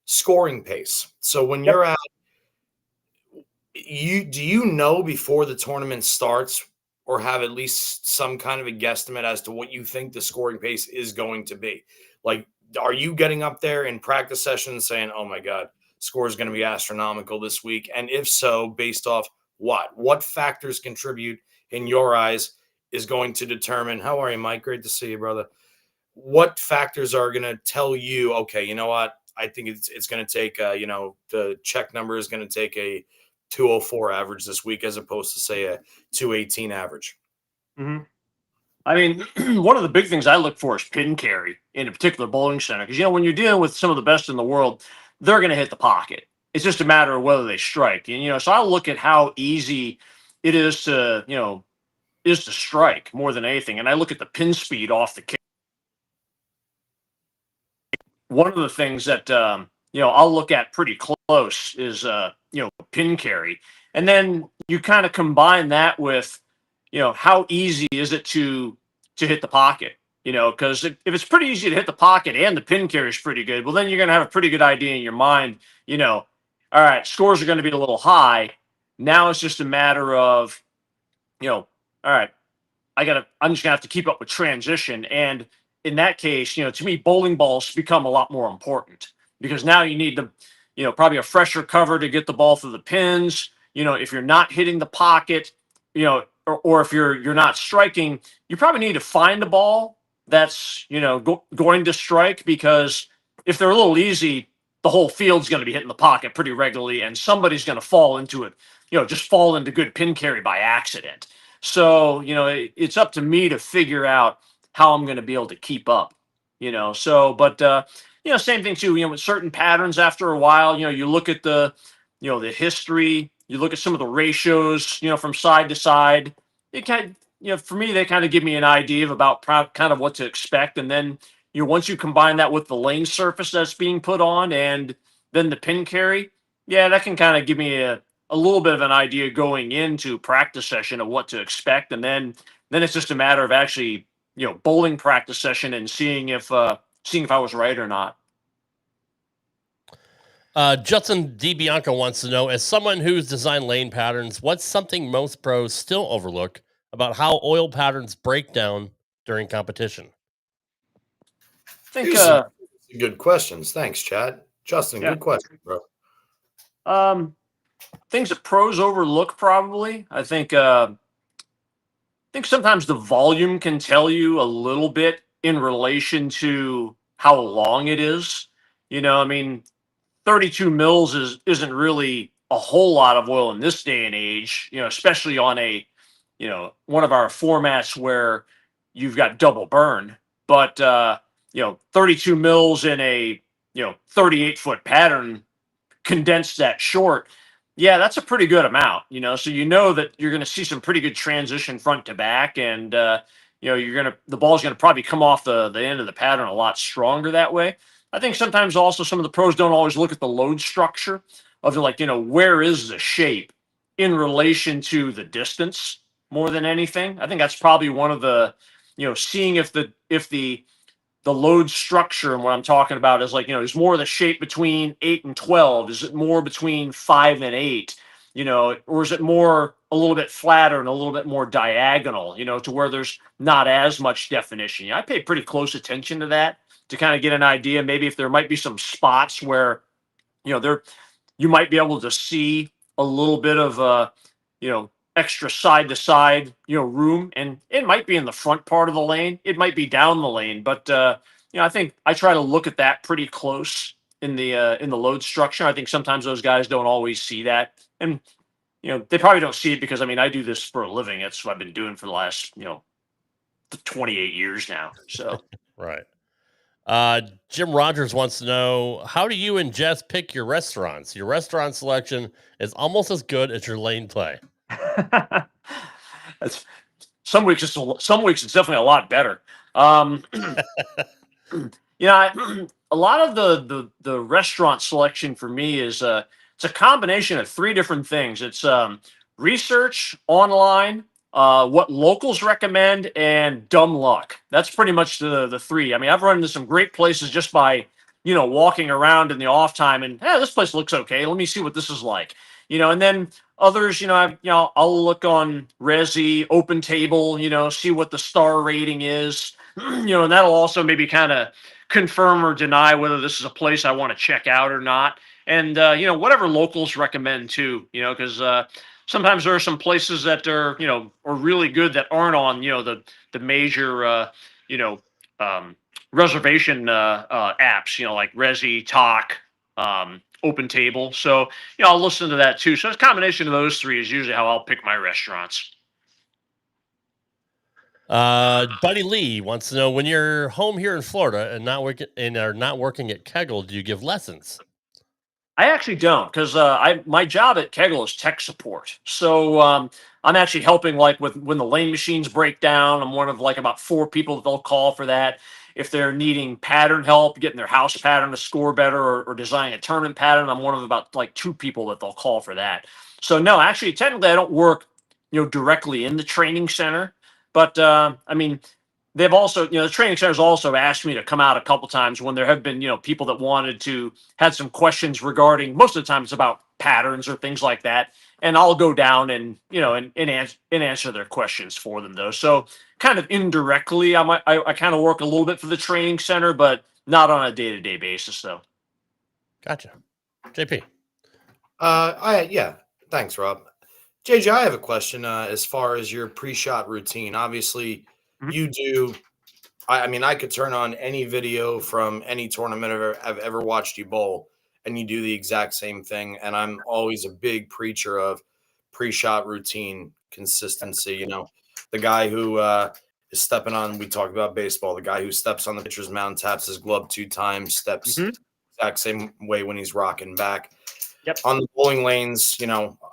scoring pace. So when you're at, do you know before the tournament starts, or have at least some kind of a guesstimate as to what you think the scoring pace is going to be? Like, are you getting up there in practice sessions saying, "Oh my God, score is going to be astronomical this week"? And if so, based off what factors contribute in your eyes is going to determine? How are you, Mike? Great to see you, brother. What factors are going to tell you, okay, you know what? I think it's going to take, the check number is going to take a 204 average this week as opposed to, say, a 218 average. I mean, one of the big things I look for is pin carry in a particular bowling center. Because, when you're dealing with some of the best in the world, they're going to hit the pocket. It's just a matter of whether they strike. And, so I look at how easy it is to, strike more than anything. And I look at the pin speed off the kick. One of the things that, I'll look at pretty close is, pin carry. And then you kind of combine that with, how easy is it to hit the pocket? Because if it's pretty easy to hit the pocket and the pin carry is pretty good, well, then you're going to have a pretty good idea in your mind, all right, scores are going to be a little high. Now it's just a matter of, all right, I'm just gonna have to keep up with transition. And in that case, to me, bowling balls become a lot more important because now you need the, probably a fresher cover to get the ball through the pins. If you're not hitting the pocket, or if you're not striking, you probably need to find a ball that's, going to strike, because if they're a little easy, the whole field's going to be hitting the pocket pretty regularly, and somebody's going to fall into it, just fall into good pin carry by accident. So, it's up to me to figure out how I'm going to be able to keep up, but same thing too, with certain patterns after a while, you look at the history, you look at some of the ratios, from side to side. It kind of, for me, they kind of give me an idea of about kind of what to expect. And then, once you combine that with the lane surface that's being put on and then the pin carry, that can kind of give me a little bit of an idea going into practice session of what to expect. And then it's just a matter of actually, bowling practice session and seeing if I was right or not. Justin DiBianco wants to know, as someone who's designed lane patterns, what's something most pros still overlook about how oil patterns break down during competition? I think good questions. Thanks, Chad. Justin, good question, bro. Things that pros overlook, probably. I think sometimes the volume can tell you a little bit in relation to how long it is. 32 mils isn't really a whole lot of oil in this day and age, especially on a, one of our formats where you've got double burn. But, 32 mils in a, 38-foot pattern condensed that short, that's a pretty good amount, so that you're going to see some pretty good transition front to back, and the ball's going to probably come off the end of the pattern a lot stronger that way. I think sometimes also some of the pros don't always look at the load structure of where is the shape in relation to the distance more than anything. I think that's probably one of the, seeing if the load structure, and what I'm talking about is is more of the shape between 8 and 12? Is it more between 5 and 8? or is it more a little bit flatter and a little bit more diagonal, to where there's not as much definition? I pay pretty close attention to that to kind of get an idea, maybe if there might be some spots where, there you might be able to see a little bit of extra side to side, room, and it might be in the front part of the lane, it might be down the lane, but I think I try to look at that pretty close in the load structure. I think sometimes those guys don't always see that, and they probably don't see it because I do this for a living. That's what I've been doing for the last 28 years now. So right. Jim Rogers wants to know, how do you and Jess pick your restaurants? Your restaurant selection is almost as good as your lane play. That's some weeks it's definitely a lot better. A lot of the restaurant selection for me is it's a combination of three different things. It's research online, what locals recommend, and dumb luck. That's pretty much the three. I've run into some great places just by walking around in the off time, and this place looks okay. Let me see what this is like. And then others, I'll look on Resi, Open Table, see what the star rating is, and that'll also maybe kind of confirm or deny whether this is a place I want to check out or not. And whatever locals recommend too, because sometimes there are some places that are are really good that aren't on the major reservation apps, like Resi, Talk, Open Table. So I'll listen to that too. So it's a combination of those three is usually how I'll pick my restaurants. Buddy Lee wants to know, when you're home here in Florida and are not working at Kegel, do you give lessons? I actually don't, because my job at Kegel is tech support. So I'm actually helping with when the lane machines break down. I'm one of about 4 people that they'll call for that. If they're needing pattern help, getting their house pattern to score better, or designing a tournament pattern, I'm one of about 2 people that they'll call for that. So no, actually, technically, I don't work directly in the training center, but they've also, the training center's also asked me to come out a couple times when there have been, people that had some questions regarding, most of the time it's about patterns or things like that. And I'll go down and, and answer their questions for them though. So kind of indirectly, I kind of work a little bit for the training center, but not on a day-to-day basis though. Gotcha. JP. Yeah. Thanks, Rob. JJ, I have a question as far as your pre-shot routine. Obviously, you do. I could turn on any video from any tournament I've ever watched you bowl, and you do the exact same thing. And I'm always a big preacher of pre-shot routine consistency. The guy who is stepping on, we talked about baseball, the guy who steps on the pitcher's mound, taps his glove 2 times, steps exact same way when he's rocking back. Yep. On the bowling lanes,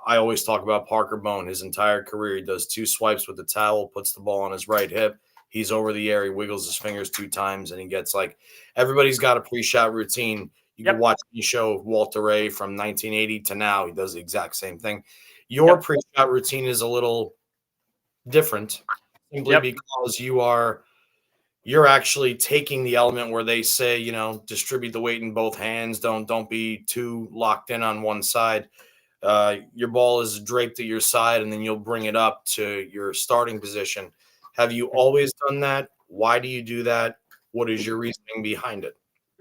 I always talk about Parker Bone. His entire career, he does 2 swipes with the towel, puts the ball on his right hip. He's over the air. He wiggles his fingers 2 times, and he gets everybody's got a pre-shot routine. You can watch the show of Walter Ray from 1980 to now. He does the exact same thing. Your pre-shot routine is a little different simply because you're actually taking the element where they say, distribute the weight in both hands. Don't be too locked in on one side. Your ball is draped to your side, and then you'll bring it up to your starting position. Have you always done that? Why do you do that? What is your reasoning behind it?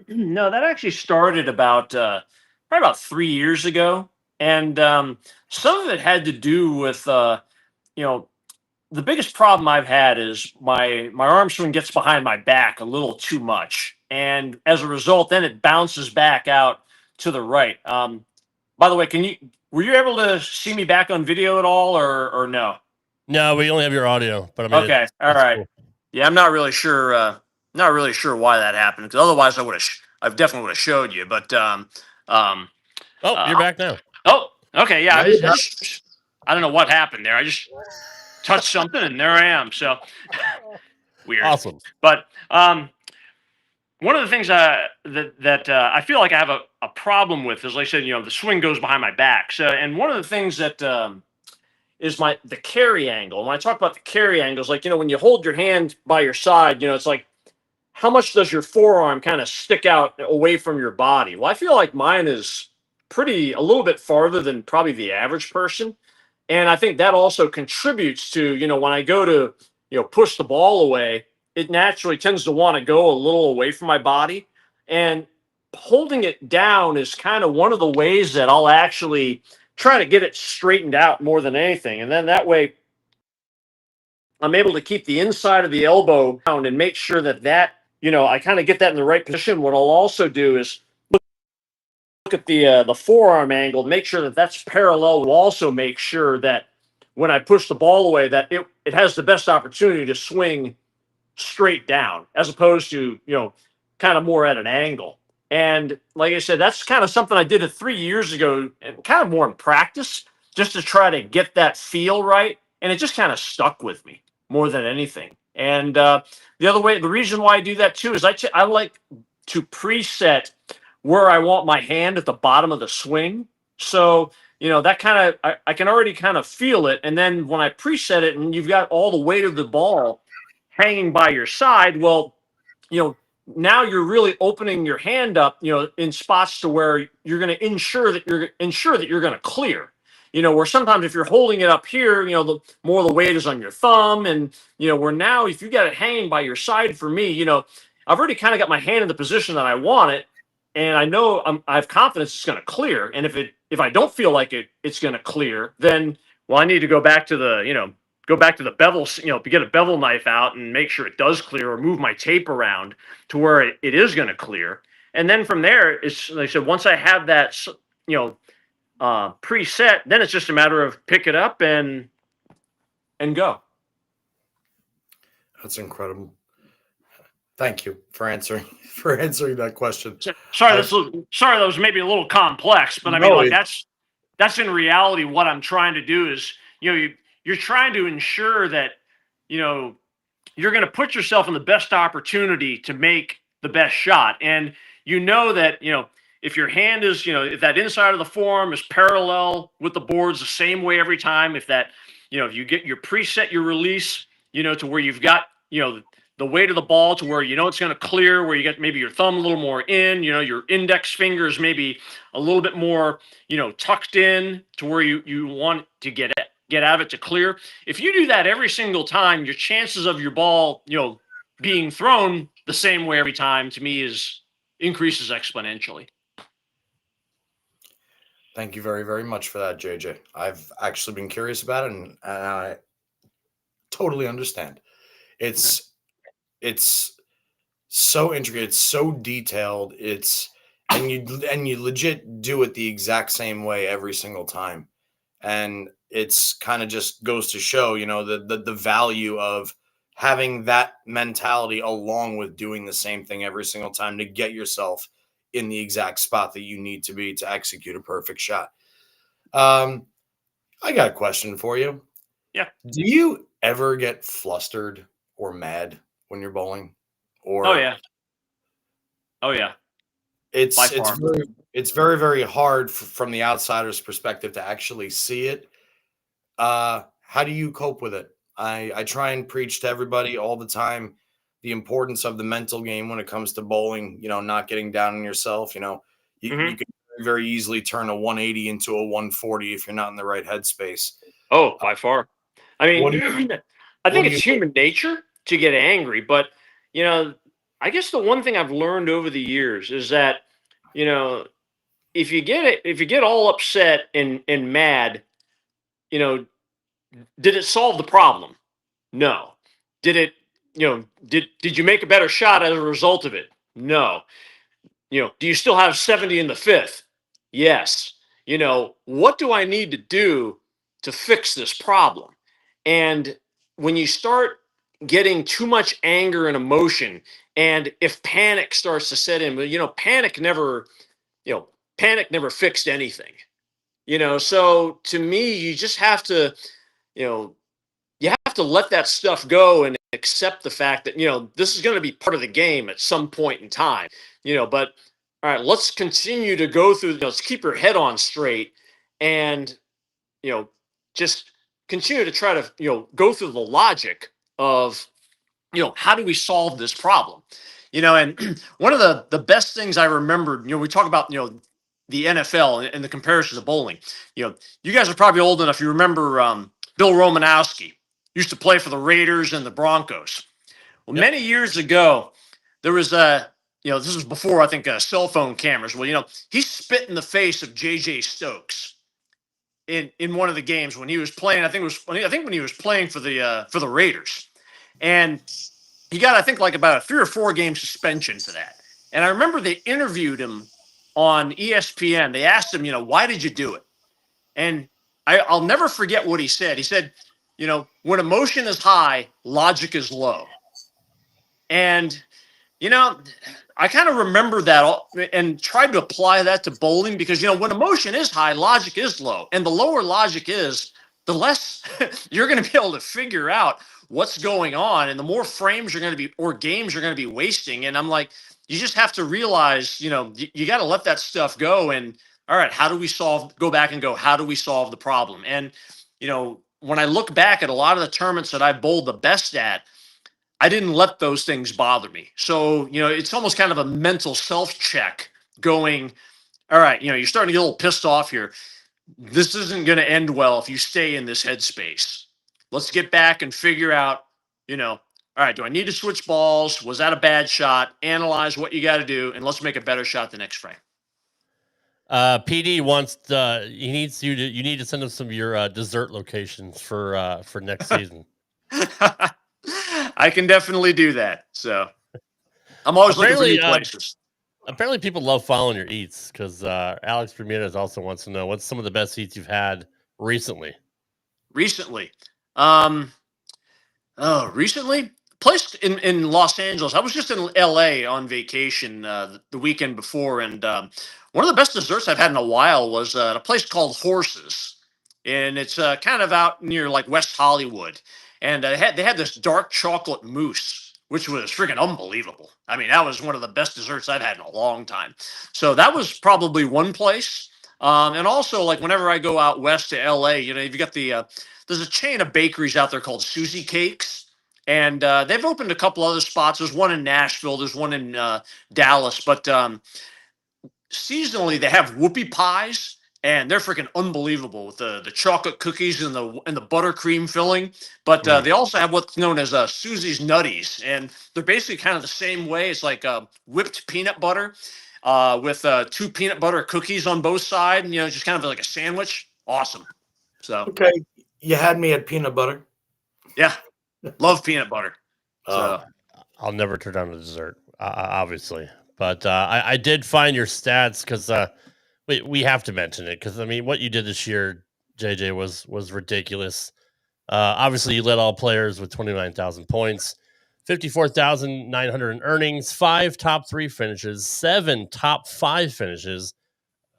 No, that actually started probably about 3 years ago. And some of it had to do with, the biggest problem I've had is my arm swing gets behind my back a little too much. And as a result, then it bounces back out to the right. By the way, were you able to see me back on video at all or no? No, we only have your audio, but okay. All right. Cool. Yeah, I'm not really sure why that happened, because otherwise I definitely would have showed you. But you're back now. Oh, okay. Yeah, I don't know what happened there. I just touched something and there I am. So weird. Awesome. But one of the things that I feel like I have a problem with is, like I said, the swing goes behind my back. So, and one of the things that is the carry angle. When I talk about the carry angles, when you hold your hand by your side, it's how much does your forearm kind of stick out away from your body? Well, I feel like mine is a little bit farther than probably the average person. And I think that also contributes to, when I go to, push the ball away, it naturally tends to want to go a little away from my body. And holding it down is kind of one of the ways that I'll actually try to get it straightened out more than anything. And then that way I'm able to keep the inside of the elbow down and make sure that I kind of get that in the right position. What I'll also do is look at the forearm angle, make sure that that's parallel. We'll also make sure that when I push the ball away, that it has the best opportunity to swing straight down, as opposed to kind of more at an angle. And like I said, that's kind of something I did 3 years ago, and kind of more in practice, just to try to get that feel right. And it just kind of stuck with me more than anything. And the reason why I do that too is I like to preset where I want my hand at the bottom of the swing. So, that kind of, I can already kind of feel it. And then when I preset it and you've got all the weight of the ball hanging by your side, well, now you're really opening your hand up, in spots to where you're going to ensure that you're going to clear. Where sometimes if you're holding it up here, the more the weight is on your thumb, and where now if you got it hanging by your side, for me, I've already kind of got my hand in the position that I want it, and I know I have confidence it's going to clear. And if I don't feel like it's going to clear, then I need to go back to the bevel, to get a bevel knife out and make sure it does clear, or move my tape around to where it is going to clear. And then from there, it's like I said, once I have that, preset, then it's just a matter of pick it up and go. That's incredible. Thank you for answering that question. Sorry, that was maybe a little complex, but I mean, that's in reality what I'm trying to do is, you're trying to ensure that, you're going to put yourself in the best opportunity to make the best shot. And that, if your hand is, if that inside of the forearm is parallel with the boards the same way every time, if that, if you get your preset, your release, to where you've got, the weight of the ball to where it's going to clear, where you get maybe your thumb a little more in, your index fingers maybe a little bit more, tucked in to where you want to get out of it to clear. If you do that every single time, your chances of your ball, being thrown the same way every time, to me, increases exponentially. Thank you very, very much for that, JJ. I've actually been curious about it, and I totally understand. It's so intricate, it's so detailed. And you legit do it the exact same way every single time, and it's kind of just goes to show, the value of having that mentality along with doing the same thing every single time to get yourself in the exact spot that you need to be to execute a perfect shot. I got a question for you. Yeah. Do you ever get flustered or mad when you're bowling? Or Oh yeah. It's very, very hard from the outsider's perspective to actually see it. How do you cope with it? I try and preach to everybody all the time the importance of the mental game when it comes to bowling, not getting down on yourself. You can very easily turn a 180 into a 140 if you're not in the right headspace. Oh, by far. I mean, I think it's human nature to get angry, but I guess the one thing I've learned over the years is that, if you get all upset and mad, did it solve the problem? No. Did it, did you make a better shot as a result of it? No. Do you still have 70 in the fifth? Yes. What do I need to do to fix this problem? And when you start getting too much anger and emotion, and if panic starts to set in, but panic never fixed anything. So to me, you just have to, you have to let that stuff go and accept the fact that, this is going to be part of the game at some point in time, but all right, let's continue to go through, let's keep your head on straight and, just continue to try to, go through the logic of, how do we solve this problem? And one of the best things I remembered, we talk about, the NFL and the comparison to bowling. You know, you guys are probably old enough. You remember Bill Romanowski used to play for the Raiders and the Broncos. Well, many years ago, there was this was before I think cell phone cameras. Well, he spit in the face of J.J. Stokes in one of the games when he was playing. I think when he was playing for the Raiders, and he got I think like about a 3 or 4 game suspension for that. And I remember they interviewed him on ESPN. They asked him, why did you do it? And I'll never forget what he said. He said, when emotion is high, logic is low. And, I kind of remember that and tried to apply that to bowling because, when emotion is high, logic is low. And the lower logic is, the less you're going to be able to figure out what's going on. And the more frames you're going to be, or games you're going to be wasting. And I'm like, you just have to realize, you got to let that stuff go. And all right, how do we go back and go, how do we solve the problem? And, when I look back at a lot of the tournaments that I bowled the best at, I didn't let those things bother me. So, it's almost kind of a mental self-check going, all right, you're starting to get a little pissed off here. This isn't going to end well if you stay in this headspace. Let's get back and figure out, all right, do I need to switch balls? Was that a bad shot? Analyze what you got to do, and let's make a better shot the next frame. PD wants you need to send us some of your dessert locations for next season. I can definitely do that. So I'm always looking for new places. Apparently people love following your eats because Alex Bermudez also wants to know what's some of the best eats you've had recently. Recently, place in Los Angeles. I was just in LA on vacation the weekend before, and one of the best desserts I've had in a while was at a place called Horses, and it's kind of out near like West Hollywood. And they had this dark chocolate mousse, which was freaking unbelievable. I mean, that was one of the best desserts I've had in a long time. So that was probably one place. And also, like whenever I go out west to LA, you've got there's a chain of bakeries out there called Susie Cakes. And they've opened a couple other spots. There's one in Nashville. There's one in Dallas. But seasonally, they have whoopie pies. And they're freaking unbelievable with the chocolate cookies and the buttercream filling. But they also have what's known as Susie's Nutties, and they're basically kind of the same way. It's like whipped peanut butter with 2 peanut butter cookies on both sides. And, just kind of like a sandwich. Awesome. So okay, you had me at peanut butter. Yeah, love peanut butter. So I'll never turn down a dessert, obviously. But I did find your stats because. We have to mention it because, I mean, what you did this year, JJ, was ridiculous. Obviously, you led all players with 29,000 points, 54,900 in earnings, 5 top 3 finishes, 7 top 5 finishes.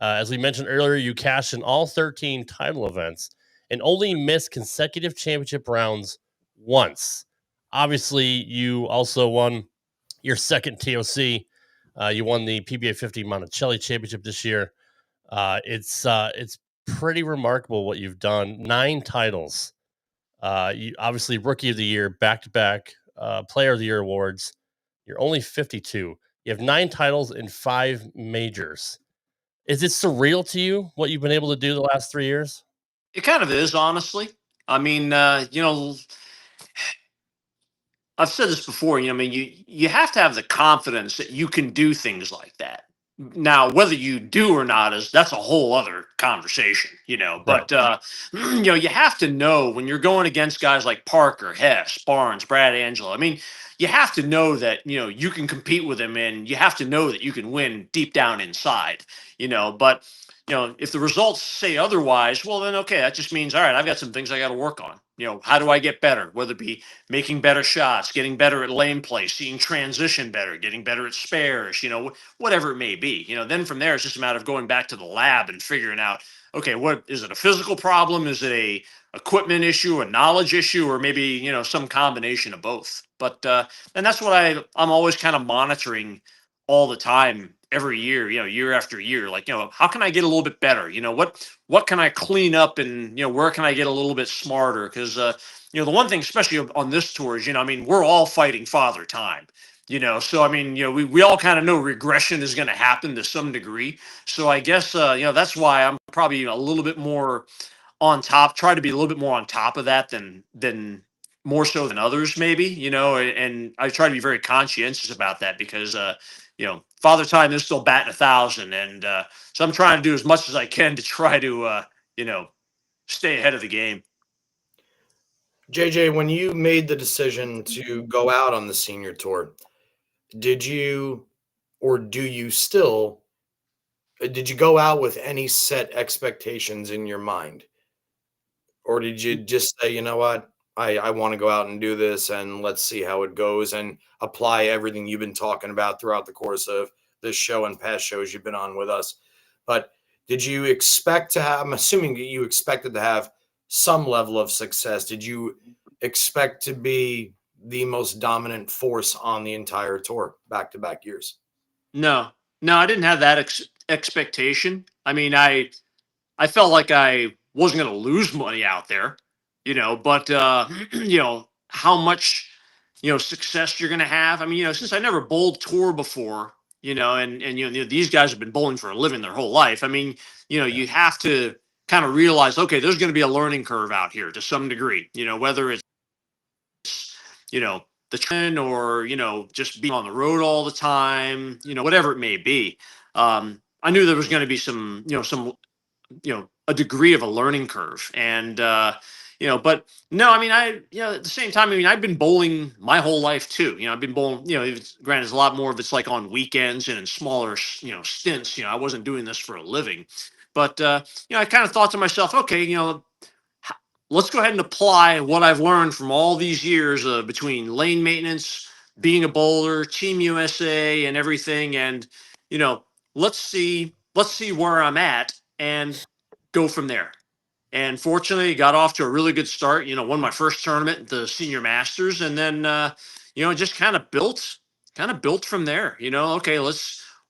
As we mentioned earlier, you cashed in all 13 title events and only missed consecutive championship rounds once. Obviously, you also won your second TOC. You won the PBA50 Monticelli Championship this year. It's pretty remarkable what you've done. 9 titles. You obviously Rookie of the Year, back-to-back Player of the Year awards. You're only 52. You have 9 titles in 5 majors. Is it surreal to you what you've been able to do the last 3 years? It kind of is, honestly. I mean, I've said this before. You have to have the confidence that you can do things like that. Now, whether you do or not that's a whole other conversation, But you have to know when you're going against guys like Parker, Hess, Barnes, Brad Angelo. I mean, you have to know that you can compete with them, and you have to know that you can win deep down inside. But if the results say otherwise, well, then okay, that just means all right. I've got some things I got to work on. How do I get better? Whether it be making better shots, getting better at lane play, seeing transition better, getting better at spares, whatever it may be. Then from there, it's just a matter of going back to the lab and figuring out, okay, what is it? A physical problem? Is it a equipment issue, a knowledge issue, or maybe some combination of both? But and that's what I'm always kind of monitoring all the time, every year, year after year. Like, how can I get a little bit better? What can I clean up, and where can I get a little bit smarter? Because the one thing, especially on this tour, is I mean, we're all fighting father time. So I mean, we all kind of know regression is going to happen to some degree. So I guess that's why I'm probably a little bit more on top, try to be a little bit more on top of that than more so than others, maybe, and I try to be very conscientious about that because, father time is still batting 1,000. And so I'm trying to do as much as I can to try to, stay ahead of the game. JJ, when you made the decision to go out on the senior tour, did you, or do you still, did you go out with any set expectations in your mind? Or did you just say, you know what, I want to go out and do this and let's see how it goes and apply everything you've been talking about throughout the course of this show and past shows you've been on with us? But did you expect to have, I'm assuming that you expected to have some level of success. Did you expect to be the most dominant force on the entire tour back-to-back years? No, I didn't have that expectation. I mean, I felt like I wasn't going to lose money out there, but how much, success you're going to have. I mean, since I never bowled tour before, and these guys have been bowling for a living their whole life. I mean, you have to kind of realize, okay, there's going to be a learning curve out here to some degree, whether it's, the trend or, just being on the road all the time, whatever it may be. I knew there was going to be some, a degree of a learning curve. And, but no, I mean, at the same time, I mean, I've been bowling my whole life too. I've been bowling, granted, a lot more of it's like on weekends and in smaller, stints. I wasn't doing this for a living, but, I kind of thought to myself, okay, let's go ahead and apply what I've learned from all these years between lane maintenance, being a bowler, Team USA, and everything. And, let's see where I'm at and go from there. And fortunately, got off to a really good start. Won my first tournament, the Senior Masters, and then just kind of built from there. Okay,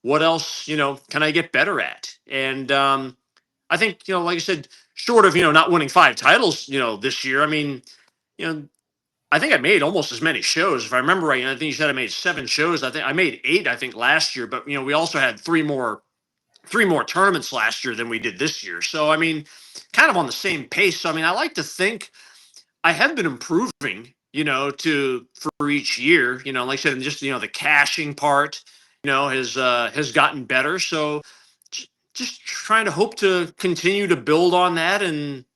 what else can I get better at? And I think like I said, short of not winning 5 titles this year. I mean, I think I made almost as many shows, if I remember right. I think you said I made 7 shows. I think I made 8. I think last year, but we also had 3 more tournaments last year than we did this year. So, I mean, kind of on the same pace. So, I mean, I like to think I have been improving, for each year, like I said, and just, the caching part, has gotten better. So just trying to hope to continue to build on that. And,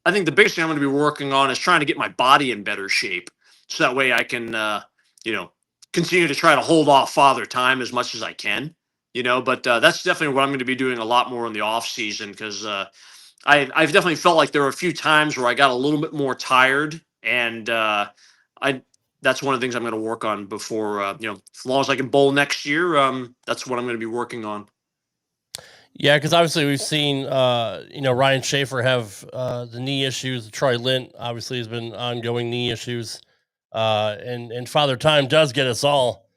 I think the biggest thing I'm going to be working on is trying to get my body in better shape. So that way I can, continue to try to hold off father time as much as I can. But that's definitely what I'm going to be doing a lot more in the off season because I've definitely felt like there were a few times where I got a little bit more tired, and that's one of the things I'm going to work on before as long as I can bowl next year. That's what I'm going to be working on. Yeah, because obviously we've seen Ryan Schaefer have the knee issues. Troy Lint obviously has been ongoing knee issues, and Father Time does get us all.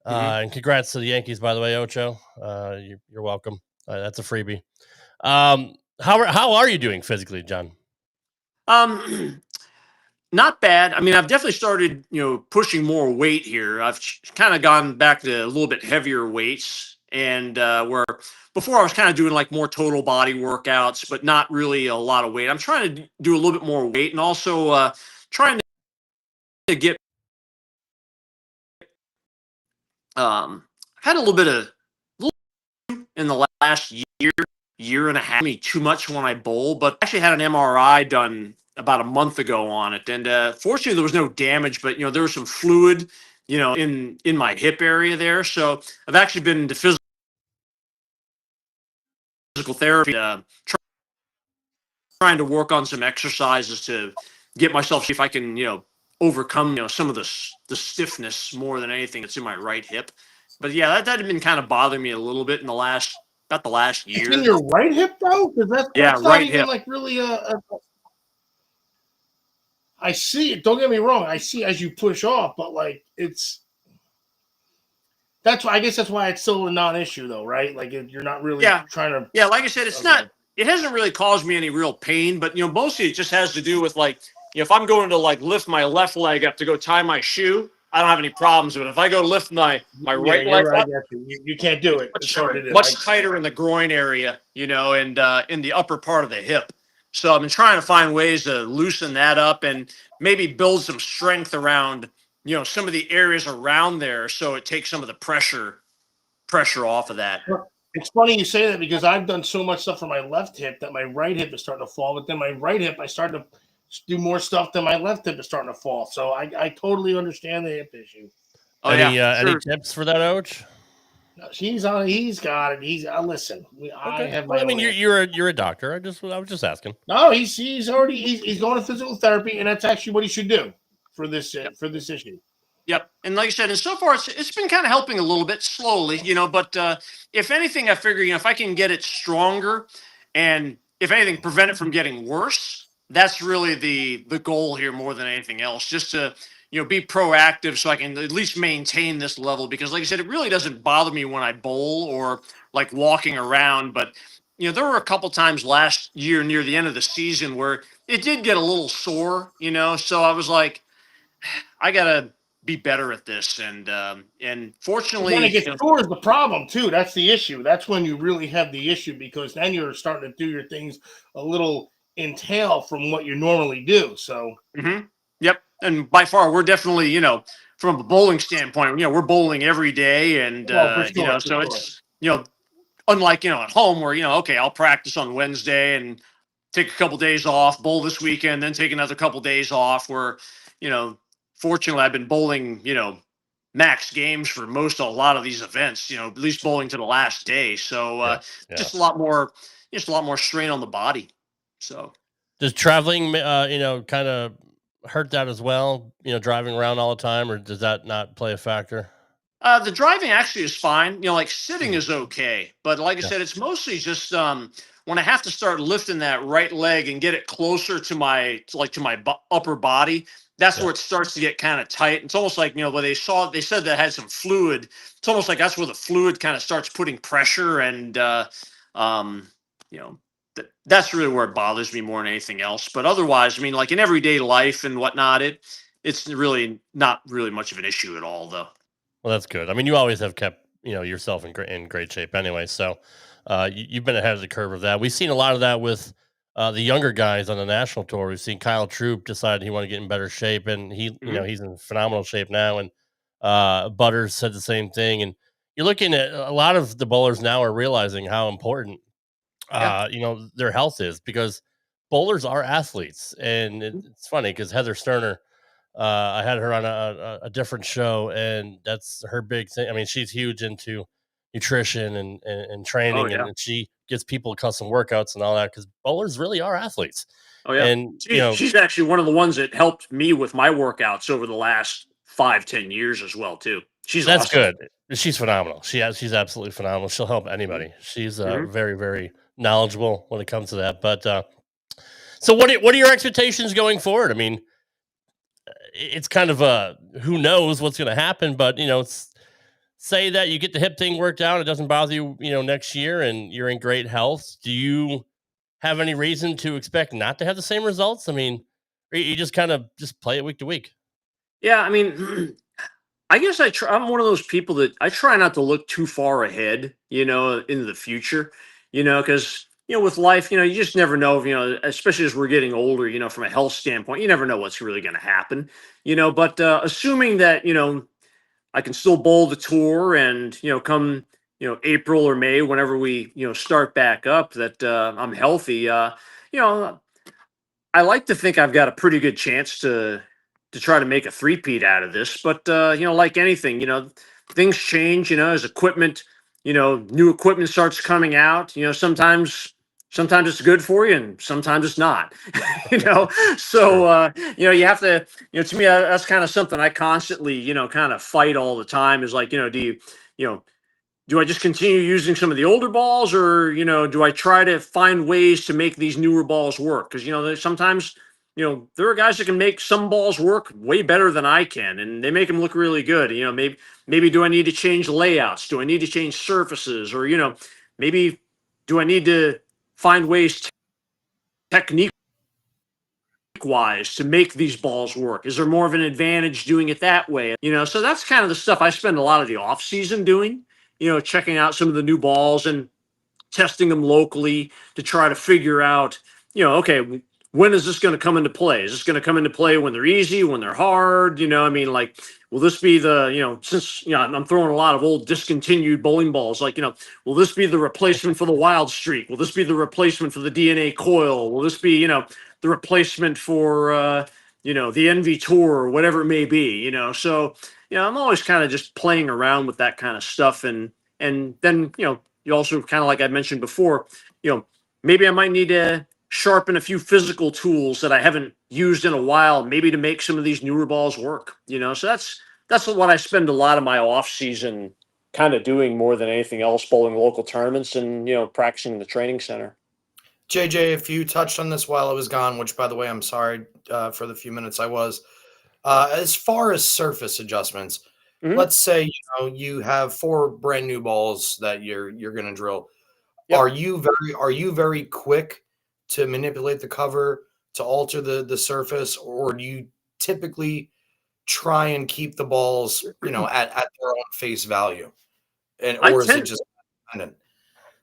And congrats to the Yankees, by the way, Ocho. You're welcome. That's a freebie. How are you doing physically, John? Not bad. I mean, I've definitely started, pushing more weight here. I've kind of gone back to a little bit heavier weights, and where before I was kind of doing like more total body workouts, but not really a lot of weight. I'm trying to do a little bit more weight, and also trying to get had a little bit of in the last year and a half, me too much when I bowl, but I actually had an MRI done about a month ago on it, and fortunately there was no damage, but there was some fluid in my hip area there. So I've actually been to physical therapy, trying to work on some exercises to get myself, see if I can overcome some of the stiffness more than anything that's in my right hip. But yeah, that had been kind of bothering me a little bit in the last year. It's in your right hip, bro? Because that's right not even hip. like really I see it. Don't get me wrong. I see as you push off, but like That's why I guess that's why it's still a non-issue, though, right? Like you're not really trying to. Yeah, like I said, it's not. It hasn't really caused me any real pain, but mostly it just has to do with like, if I'm going to like lift my left leg up to go tie my shoe, I don't have any problems with it. If I go lift my right leg up, you can't do it. Much tighter in the groin area, and in the upper part of the hip. So I've been trying to find ways to loosen that up and maybe build some strength around, some of the areas around there, so it takes some of the pressure off of that. It's funny you say that because I've done so much stuff for my left hip that my right hip is starting to fall. But then my right hip, I started to do more stuff than my left hip is starting to fall. So I totally understand the hip issue. Any tips for that, Ouch? He's on. He's got it. Listen. I have my. I mean, you're a doctor. I was just asking. No, he's going to physical therapy, and that's actually what he should do for this issue. Yep. And like I said, and so far it's been kind of helping a little bit slowly, but if anything, I figure, if I can get it stronger and if anything, prevent it from getting worse, that's really the goal here more than anything else, just to, be proactive so I can at least maintain this level. Because like I said, it really doesn't bother me when I bowl or like walking around. But, there were a couple times last year near the end of the season where it did get a little sore, so I was like, I got to be better at this, and fortunately, when it gets sore is the problem too. That's the issue. That's when you really have the issue, because then you're starting to do your things a little entail from what you normally do. So, yep. And by far, we're definitely, from a bowling standpoint, we're bowling every day, and so it's unlike at home where okay, I'll practice on Wednesday and take a couple days off, bowl this weekend, then take another couple days off. Where fortunately, I've been bowling, max games for a lot of these events, at least bowling to the last day. So just a lot more strain on the body. So does traveling, kind of hurt that as well? Driving around all the time, or does that not play a factor? The driving actually is fine. Like sitting is okay, but like I said, it's mostly just when I have to start lifting that right leg and get it closer to my upper body. That's where it starts to get kind of tight. It's almost like, where they said that had some fluid. It's almost like that's where the fluid kind of starts putting pressure. And, that's really where it bothers me more than anything else. But otherwise, I mean, like in everyday life and whatnot, it's really not really much of an issue at all, though. Well, that's good. I mean, you always have kept, yourself in great shape anyway. So you've been ahead of the curve of that. We've seen a lot of that with the younger guys on the national tour. We've seen Kyle Troop decide he wanted to get in better shape, and he's in phenomenal shape now. And Butters said the same thing. And you're looking at a lot of the bowlers now are realizing how important, their health is, because bowlers are athletes. And it's funny because Heather Sterner, I had her on a different show, and that's her big thing. I mean, she's huge into nutrition and training, and she gets people custom workouts and all that, because bowlers really are athletes. Oh yeah, and she's actually one of the ones that helped me with my workouts over the last 5-10 years as well too. That's awesome. Good. She's phenomenal. She's absolutely phenomenal. She'll help anybody. She's very, very knowledgeable when it comes to that. But so what are your expectations going forward? I mean, it's kind of who knows what's going to happen, but say that you get the hip thing worked out, it doesn't bother you, next year, and you're in great health. Do you have any reason to expect not to have the same results? I mean, or you just kind of play it week to week? Yeah, I mean, I guess I'm one of those people that I try not to look too far ahead, into the future, because with life, you just never know, especially as we're getting older, from a health standpoint, you never know what's really going to happen, but assuming that, I can still bowl the tour, and, come, April or May, whenever we, start back up, that I'm healthy, I like to think I've got a pretty good chance to try to make a three-peat out of this. But, like anything, things change, as equipment, new equipment starts coming out, sometimes it's good for you and sometimes it's not, so, you have to, to me, that's kind of something I constantly, kind of fight all the time, is like, do I just continue using some of the older balls, or, do I try to find ways to make these newer balls work? Because, sometimes there are guys that can make some balls work way better than I can, and they make them look really good. Maybe do I need to change layouts? Do I need to change surfaces? Or, maybe do I need to find ways technique wise to make these balls work? Is there more of an advantage doing it that way? So that's kind of the stuff I spend a lot of the off season doing, checking out some of the new balls and testing them locally to try to figure out, okay, when is this going to come into play? Is this going to come into play when they're easy, when they're hard? Like, will this be the, since, I'm throwing a lot of old discontinued bowling balls, like, will this be the replacement for the Wild Streak? Will this be the replacement for the DNA Coil? Will this be, the replacement for, the Envy Tour or whatever it may be, So, I'm always kind of just playing around with that kind of stuff. And then, you also kind of, like I mentioned before, maybe I might need to sharpen a few physical tools that I haven't used in a while, maybe to make some of these newer balls work, So that's what I spend a lot of my off season kind of doing more than anything else, bowling local tournaments and, practicing in the training center. JJ, if you touched on this while I was gone, which by the way, I'm sorry for the few minutes I was, as far as surface adjustments, let's say you have 4 brand new balls that you're going to drill. Yep. Are you very quick to manipulate the cover to alter the surface, or do you typically try and keep the balls at their own face value, is it just dependent?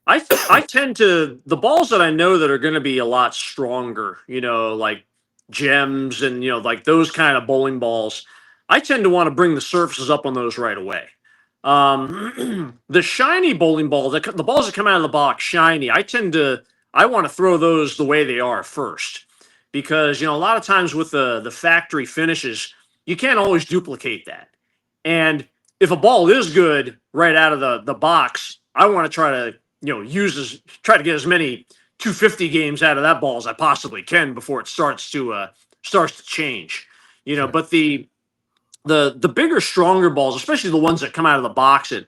I tend to, the balls that I know that are going to be a lot stronger, like gems and, like those kind of bowling balls, I tend to want to bring the surfaces up on those right away. The shiny bowling ball, the balls that come out of the box shiny, I want to throw those the way they are first, because, a lot of times with the factory finishes, you can't always duplicate that. And if a ball is good right out of the box, I want to try to, try to get as many 250 games out of that ball as I possibly can before it starts to change, but the bigger, stronger balls, especially the ones that come out of the box at,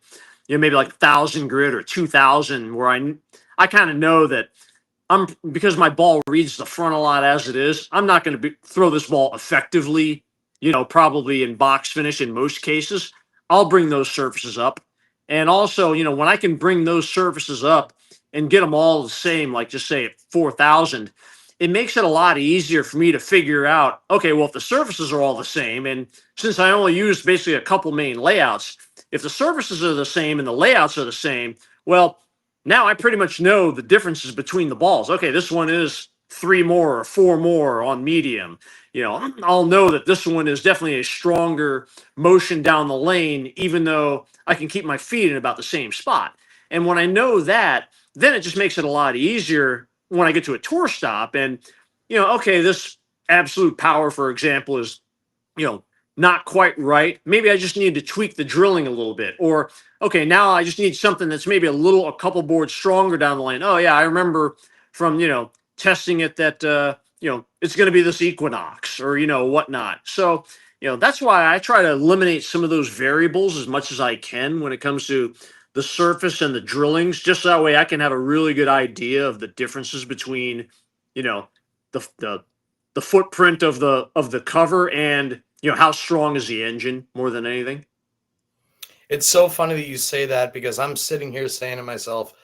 maybe like 1,000 grit or 2,000, where I kind of know that because my ball reads the front a lot as it is, I'm not going to throw this ball effectively, probably in box finish in most cases. I'll bring those surfaces up. And also, when I can bring those surfaces up and get them all the same, like just say at 4,000, it makes it a lot easier for me to figure out, okay, well, if the surfaces are all the same, and since I only use basically a couple main layouts, if the surfaces are the same and the layouts are the same, well, now I pretty much know the differences between the balls. Okay, this one is 3 more or 4 more on medium. I'll know that this one is definitely a stronger motion down the lane, even though I can keep my feet in about the same spot. And when I know that, then it just makes it a lot easier when I get to a tour stop and, okay, this absolute power, for example, is, not quite right. Maybe I just need to tweak the drilling a little bit. Or, okay, now I just need something that's maybe a couple boards stronger down the lane. Oh, yeah, I remember from, testing it that, it's going to be this Equinox or, whatnot. So, that's why I try to eliminate some of those variables as much as I can when it comes to the surface and the drillings, just that way I can have a really good idea of the differences between, the footprint of the cover and, how strong is the engine more than anything. It's so funny that you say that, because I'm sitting here saying to myself,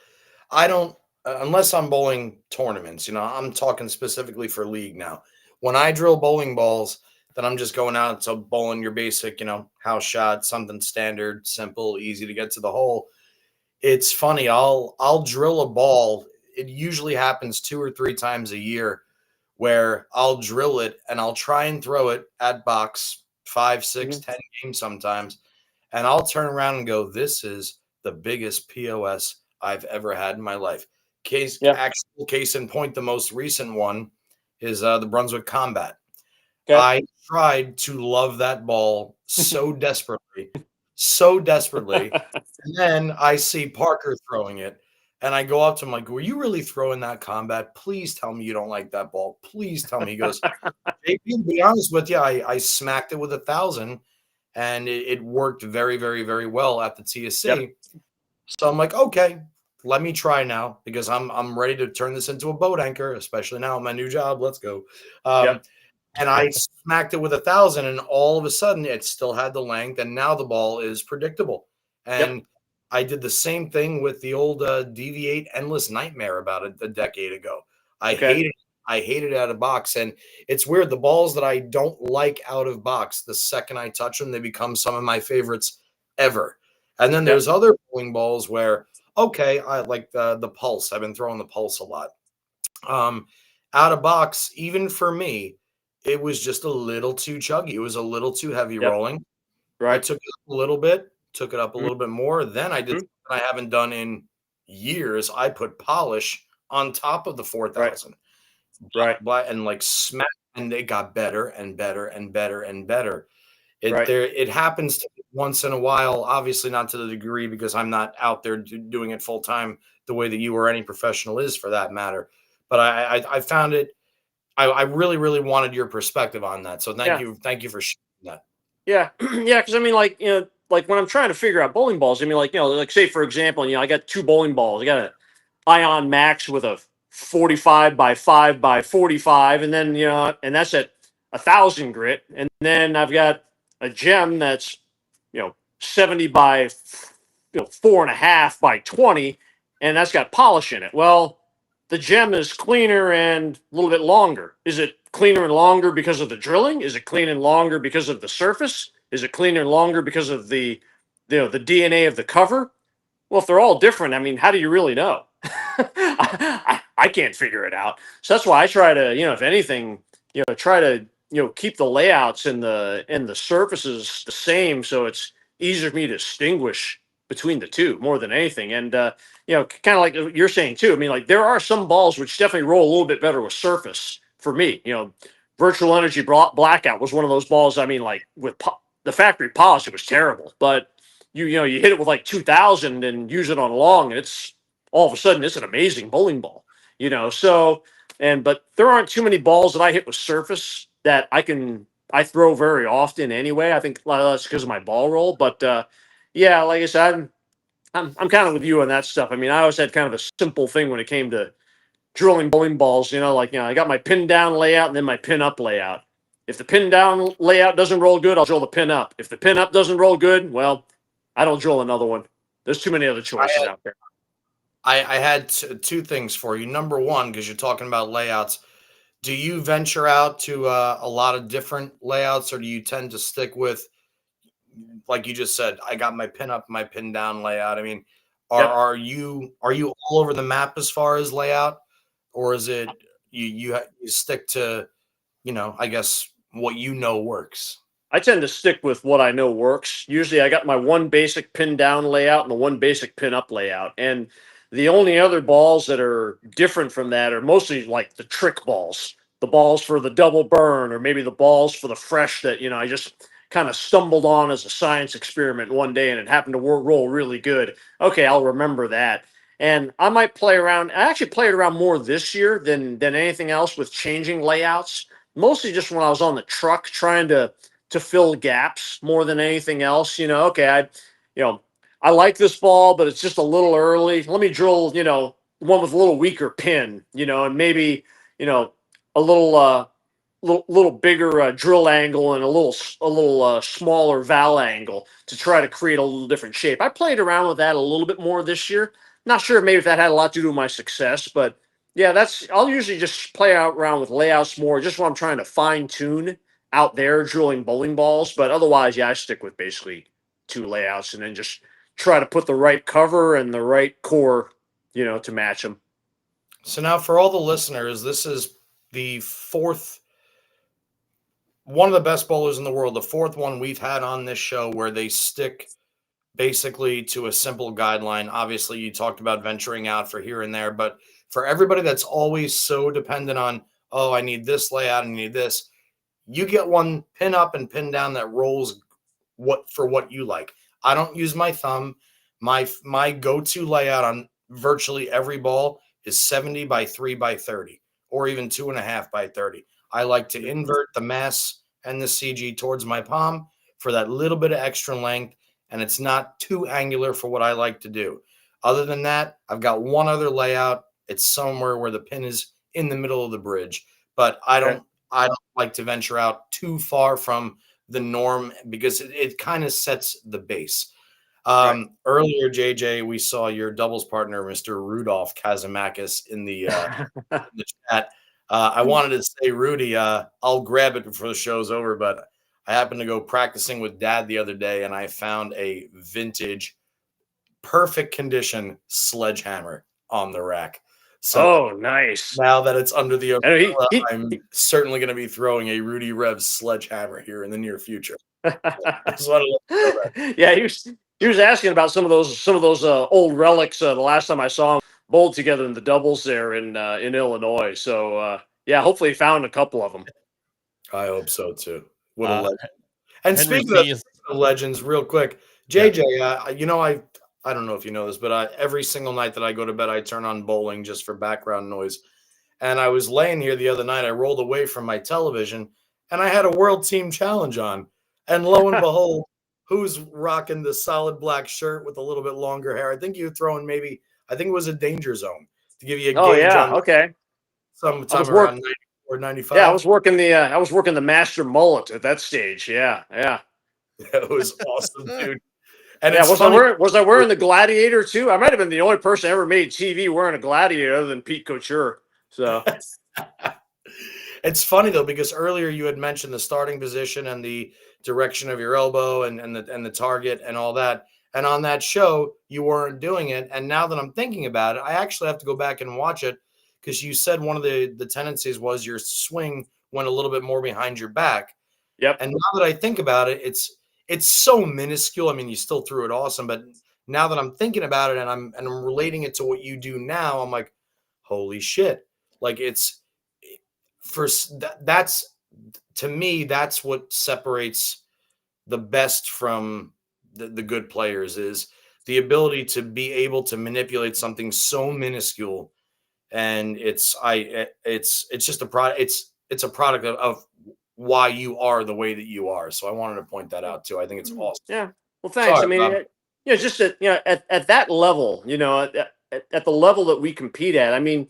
I don't, unless I'm bowling tournaments, I'm talking specifically for league now. When I drill bowling balls, then I'm just going out to bowling your basic, house shot, something standard, simple, easy to get to the hole. It's funny. I'll drill a ball. It usually happens 2 or 3 times a year where I'll drill it and I'll try and throw it at box 5, 6, 10 games sometimes. And I'll turn around and go, this is the biggest POS I've ever had in my life. Actual case in point, the most recent one is the Brunswick Combat. Okay. I tried to love that ball so desperately. And then I see Parker throwing it. And I go up to him like, were you really throwing that Combat? Please tell me you don't like that ball. Please tell me. He goes, JP, to be honest with you, I smacked it with 1,000 and it worked very, very, very well at the TSC. Yep. So I'm like, okay, let me try now, because I'm ready to turn this into a boat anchor, especially now in my new job. Let's go. and I smacked it with 1,000, and all of a sudden it still had the length, and now the ball is predictable. And I did the same thing with the old DV8 Endless Nightmare about a decade ago. I hated out of box, and it's weird. The balls that I don't like out of box, the second I touch them, they become some of my favorites ever. And then there's other bowling balls where, okay, I like the Pulse. I've been throwing the Pulse a lot. Out of box, even for me, it was just a little too chuggy. It was a little too heavy rolling. I took it up a little bit, took it up a little bit more. Then I did something I haven't done in years. I put polish on top of the 4,000. And like smack, and it got better and better and better and better. It happens to me once in a while, obviously not to the degree because I'm not out there doing it full time the way that you or any professional is for that matter. But I found it. I really, really wanted your perspective on that. So thank you for sharing that. Yeah, yeah. Because I mean, like like when I'm trying to figure out bowling balls, I mean, like like say for example, I got 2 bowling balls. I got an Ion Max with a 45 by 5 by 45, and then and that's at 1,000 grit, and then I've got a gem that's 70 by 4.5 by 20, and that's got polish in it. Well, the gem is cleaner and a little bit longer. Is it cleaner and longer because of the drilling? Is it cleaner and longer because of the surface? Is it cleaner and longer because of the the DNA of the cover? Well, if they're all different, I mean, how do you really know? I can't figure it out. So that's why I try to, if anything, try to, keep the layouts and the surfaces the same, so it's easier for me to distinguish between the two more than anything. And kind of like you're saying too. I mean, like there are some balls which definitely roll a little bit better with surface for me. Virtual Energy Blackout was one of those balls. I mean, like with the factory polish, it was terrible, but you hit it with like 2,000 and use it on long, and it's all of a sudden it's an amazing bowling ball. So but there aren't too many balls that I hit with surface that I throw very often anyway. I think a lot of that's because of my ball roll, but yeah, like I said, I'm kind of with you on that stuff. I mean, I always had kind of a simple thing when it came to drilling bowling balls. I got my pin down layout and then my pin up layout. If the pin down layout doesn't roll good, I'll drill the pin up. If the pin up doesn't roll good, well, I don't drill another one. There's too many other choices out there. I had 2 things for you. Number one, because you're talking about layouts, do you venture out to a lot of different layouts, or do you tend to stick with, like you just said, I got my pin up, my pin down layout? I mean, are you all over the map as far as layout, or is it you stick to, I guess what works? I tend to stick with what I know works. Usually I got my one basic pin down layout and the one basic pin up layout. And the only other balls that are different from that are mostly like the trick balls, the balls for the double burn, or maybe the balls for the fresh that, I just kind of stumbled on as a science experiment one day and it happened to roll really good. Okay, I'll remember that. And I might play around. I actually played around more this year than anything else with changing layouts. Mostly just when I was on the truck trying to fill gaps more than anything else. Okay, I like this ball, but it's just a little early. Let me drill, one with a little weaker pin, and maybe, a little bigger drill angle and a little smaller valve angle to try to create a little different shape. I played around with that a little bit more this year. Not sure maybe if that had a lot to do with my success, but yeah, I'll usually just play around with layouts more, just when I'm trying to fine tune out there drilling bowling balls. But otherwise, yeah, I stick with basically 2 layouts and then just try to put the right cover and the right core, to match them. So now for all the listeners, this is the 4th, one of the best bowlers in the world, the 4th one we've had on this show where they stick basically to a simple guideline. Obviously, you talked about venturing out for here and there, but for everybody that's always so dependent on, oh, I need this layout, I need this, you get one pin up and pin down that rolls what you like. I don't use my thumb. My go-to layout on virtually every ball is 70 by 3 by 30, or even 2.5 by 30. I like to invert the mass and the CG towards my palm for that little bit of extra length, and it's not too angular for what I like to do. Other than that, I've got one other layout. It's somewhere where the pin is in the middle of the bridge, but I don't like to venture out too far from the norm because it kind of sets the base. Earlier, JJ, we saw your doubles partner, Mr. Rudolph Kazamakis, in the chat. I wanted to say, Rudy, I'll grab it before the show's over, but I happened to go practicing with Dad the other day, and I found a vintage, perfect condition sledgehammer on the rack. So, nice. Now that it's under the umbrella, He- I'm certainly going to be throwing a Rudy Rev sledgehammer here in the near future. Just wanted to let you know that. Yeah, he was asking about some of those old relics. The last time I saw him bowled together in the doubles there in Illinois. So yeah, hopefully he found a couple of them. I hope so too. What a legend! And Henry speaking C. of legends, real quick, JJ, I don't know if you know this, but every single night that I go to bed, I turn on bowling just for background noise. And I was laying here the other night. I rolled away from my television, and I had a World Team Challenge on. And lo and behold, who's rocking the solid black shirt with a little bit longer hair? I think you were throwing I think it was a Danger Zone to give you a gauge on Okay. sometime around 94, 95. Yeah, I was working the master mullet at that stage. Yeah. It was awesome, dude. And yeah, it's was funny. I wearing the Gladiator too? I might have been the only person ever made TV wearing a Gladiator other than Pete Couture. So it's funny though, because earlier you had mentioned the starting position and the direction of your elbow and the target and all that. And on that show, you weren't doing it. And now that I'm thinking about it, I actually have to go back and watch it because you said one of the tendencies was your swing went a little bit more behind your back. Yep. And now that I think about it, it's so minuscule. I mean, you still threw it awesome, but now that I'm thinking about it and I'm relating it to what you do now, I'm like, holy shit. Like that's to me, that's what separates the best from the good players is the ability to be able to manipulate something so minuscule. And it's just a product. It's a product of why you are the way that you are. So I wanted to point that out too. I think it's awesome. Yeah. Well, thanks. Sorry, I mean, just at that level, at the level that we compete at, I mean,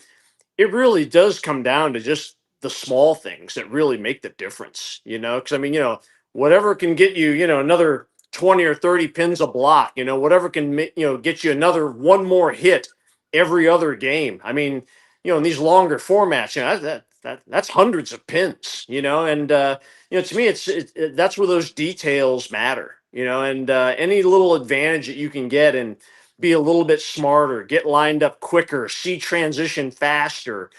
it really does come down to just the small things that really make the difference, because I mean, whatever can get you, another 20 or 30 pins a block, whatever can, get you another one more hit every other game. I mean, in these longer formats, that's hundreds of pins, and, to me, that's where those details matter, and any little advantage that you can get and be a little bit smarter, get lined up quicker, see transition faster,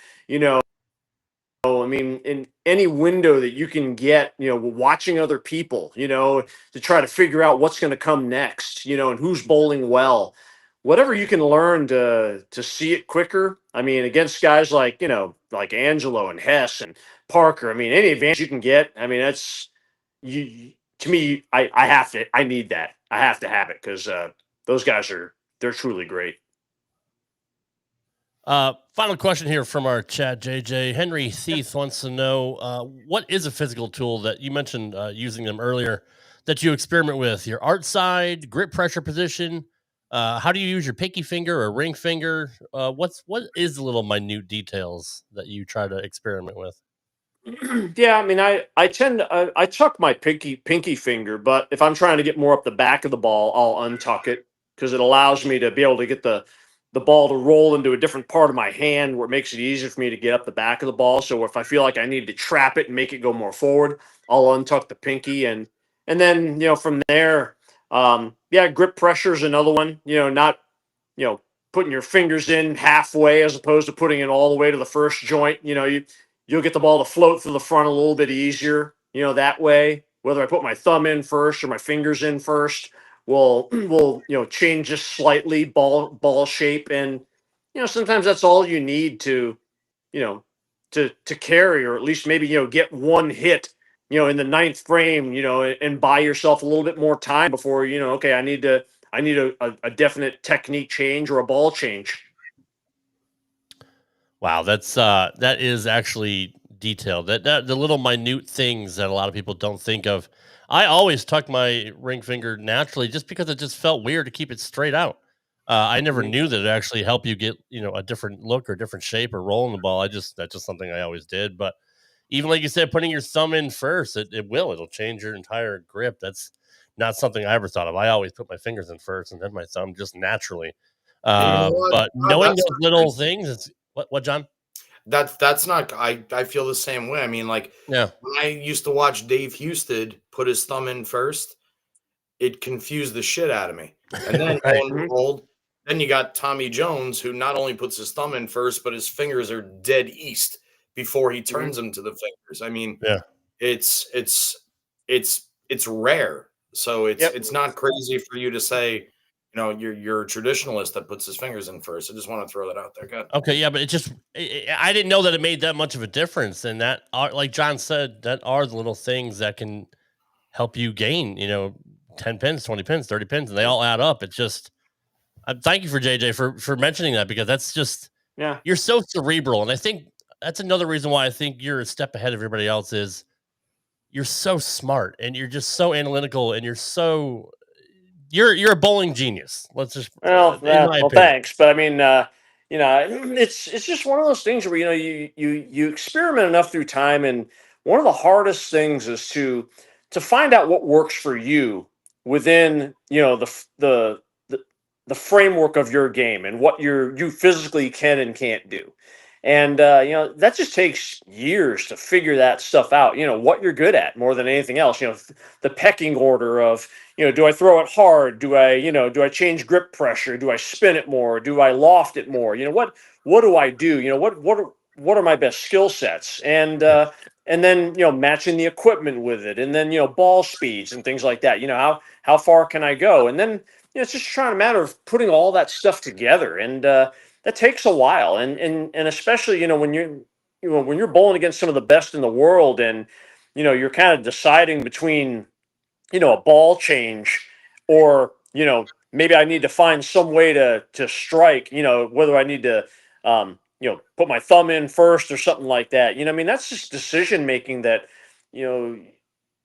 I mean, in any window that you can get, watching other people, to try to figure out what's going to come next, and who's bowling well, whatever you can learn to see it quicker. I mean, against guys like, like Angelo and Hess and Parker, I mean, any advantage you can get, I mean, that's to me, I need that. I have to have it because those guys they're truly great. Final question here from our chat, JJ. Henry Thief wants to know what is a physical tool that you mentioned using them earlier that you experiment with? Your art side, grip pressure position. How do you use your pinky finger or ring finger? What is the little minute details that you try to experiment with? Yeah, I mean, I tend to I tuck my pinky finger, but if I'm trying to get more up the back of the ball, I'll untuck it because it allows me to be able to get the ball to roll into a different part of my hand where it makes it easier for me to get up the back of the ball. So if I feel like I need to trap it and make it go more forward, I'll untuck the pinky and then from there, grip pressure is another one. Not putting your fingers in halfway as opposed to putting it all the way to the first joint. You'll get the ball to float through the front a little bit easier. That way. Whether I put my thumb in first or my fingers in first will change just slightly ball shape, and sometimes that's all you need to to carry, or at least maybe get one hit in the ninth frame, and buy yourself a little bit more time before okay, I need a definite technique change or a ball change. Wow, that is actually detailed. That the little minute things that a lot of people don't think of. I always tuck my ring finger naturally just because it just felt weird to keep it straight out. I never knew that it actually helped you get, a different look or different shape or rolling the ball. That's just something I always did. But, even like you said, putting your thumb in first, it'll change your entire grip. That's not something I ever thought of. I always put my fingers in first and then my thumb just naturally. You know what? But knowing those little things, it's what John? That's not. I feel the same way. I mean, like, Yeah. when I used to watch Dave Houston put his thumb in first, it confused the shit out of me. And then Right. lo and behold, then you got Tommy Jones, who not only puts his thumb in first, but his fingers are dead east before he turns them to the fingers. I mean, Yeah. it's rare. So it's not crazy for you to say, you're a traditionalist that puts his fingers in first. I just want to throw that out there. Good. Okay, yeah, but I didn't know that it made that much of a difference. And that are, like John said, that are the little things that can help you gain, 10 pins, 20 pins, 30 pins, and they all add up. It's just, thank you for JJ for mentioning that, because that's just, you're so cerebral. And I think that's another reason why I think you're a step ahead of everybody else is you're so smart and you're just so analytical and you're a bowling genius. Let's just, thanks. But I mean, it's just one of those things where, you experiment enough through time. And one of the hardest things is to find out what works for you within, the framework of your game and what you physically can and can't do. And, that just takes years to figure that stuff out, what you're good at more than anything else, the pecking order of, do I throw it hard? Do I change grip pressure? Do I spin it more? Do I loft it more? What do I do? What are my best skill sets? And then, matching the equipment with it, and then, ball speeds and things like that. How far can I go? And then, it's just trying a matter of putting all that stuff together. And, that takes a while. And especially, when you're bowling against some of the best in the world, and, you're kind of deciding between, a ball change, or, maybe I need to find some way to strike, whether I need to, put my thumb in first or something like that. I mean, that's just decision making that,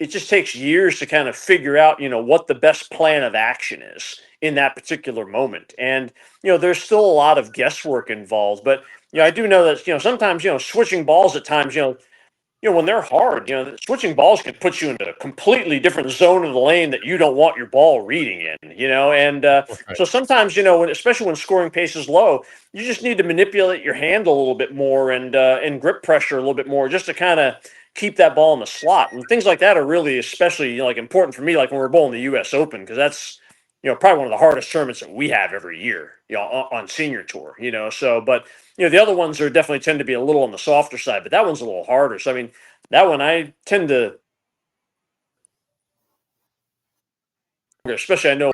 it just takes years to kind of figure out, what the best plan of action is in that particular moment. And, there's still a lot of guesswork involved, but, I do know that, sometimes, switching balls at times, when they're hard, switching balls can put you into a completely different zone of the lane that you don't want your ball reading in, and so sometimes, especially when scoring pace is low, you just need to manipulate your hand a little bit more and grip pressure a little bit more, just to kind of keep that ball in the slot. And things like that are really especially like important for me, like when we're bowling the US Open, because that's, probably one of the hardest tournaments that we have every year, on senior tour, so, but, the other ones are definitely tend to be a little on the softer side, but that one's a little harder. So, I mean, that one I tend to, especially I know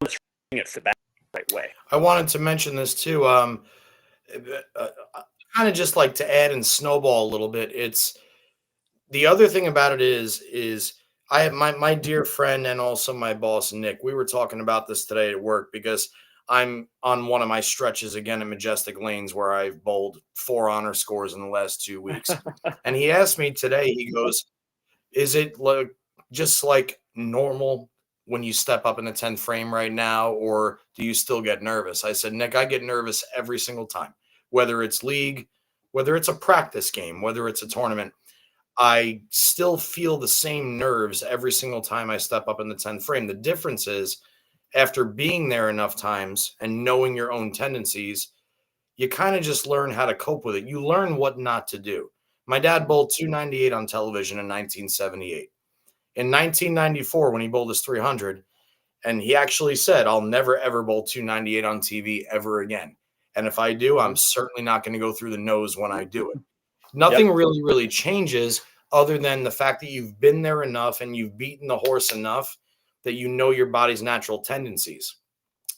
it's it for that right way. I wanted to mention this too. Kind of just like to add and snowball a little bit. It's the other thing about it is I have my dear friend and also my boss, Nick. We were talking about this today at work because I'm on one of my stretches again at Majestic Lanes where I've bowled 4 honor scores in the last 2 weeks. And he asked me today, he goes, is it just like normal when you step up in the 10th frame right now, or do you still get nervous? I said, Nick, I get nervous every single time, whether it's league, whether it's a practice game, whether it's a tournament. I still feel the same nerves every single time I step up in the 10th frame. The difference is after being there enough times and knowing your own tendencies, you kind of just learn how to cope with it. You learn what not to do. My dad bowled 298 on television in 1978. In 1994, when he bowled his 300, and he actually said, I'll never, ever bowl 298 on TV ever again. And if I do, I'm certainly not going to go through the nose when I do it. Nothing really changes other than the fact that you've been there enough and you've beaten the horse enough that you know your body's natural tendencies.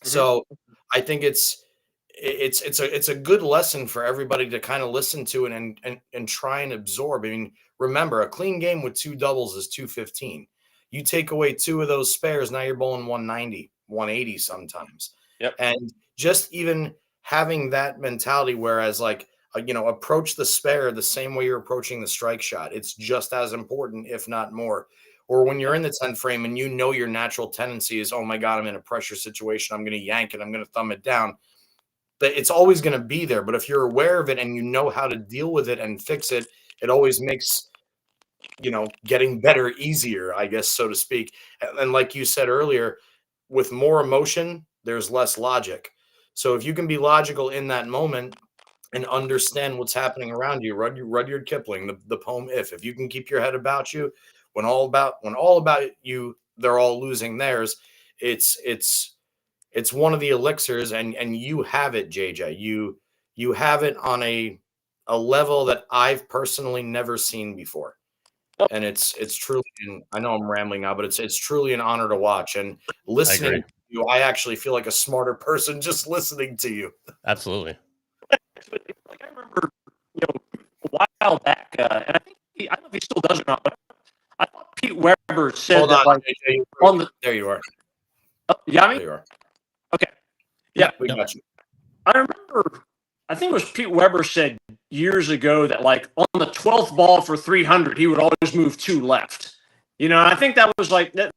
So I think it's a good lesson for everybody to kind of listen to and try and absorb. I mean, remember, a clean game with 2 doubles is 215. You take away 2 of those spares, now you're bowling 190, 180 sometimes. And just even having that mentality, whereas like, approach the spare the same way you're approaching the strike shot. It's just as important, if not more. Or when you're in the 10th frame and you know your natural tendency is, oh my God, I'm in a pressure situation, I'm going to yank it, I'm going to thumb it down. it's always going to be there. But if you're aware of it and you know how to deal with it and fix it, it always makes, getting better easier, I guess, so to speak. And like you said earlier, with more emotion, there's less logic. So if you can be logical in that moment and understand what's happening around you, Rudyard Kipling, the poem If you can keep your head about you, when all about you, they're all losing theirs. It's one of the elixirs, and you have it, JJ. You have it on a level that I've personally never seen before. And it's truly, and I know I'm rambling now, but it's truly an honor to watch. And listening to you, I actually feel like a smarter person just listening to you. Absolutely. Like I remember, a while back, and I don't know if he still does or not, but I thought Pete Weber said Hold that on, like on the there you are. You got me? There you are. Okay. Yeah, we got you. I remember, I think it was Pete Weber said years ago that like on the 12th ball for 300, he would always move 2 left. And I think that was like that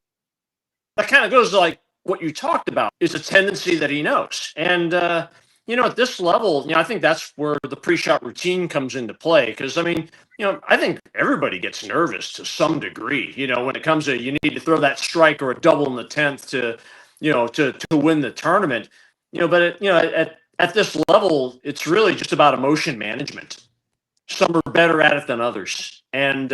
kind of goes to like what you talked about is a tendency that he knows. And, at this level, I think that's where the pre-shot routine comes into play. Because, I mean, I think everybody gets nervous to some degree, when it comes to you need to throw that strike or a double in the 10th to, to win the tournament. But, at this level, it's really just about emotion management. Some are better at it than others. And,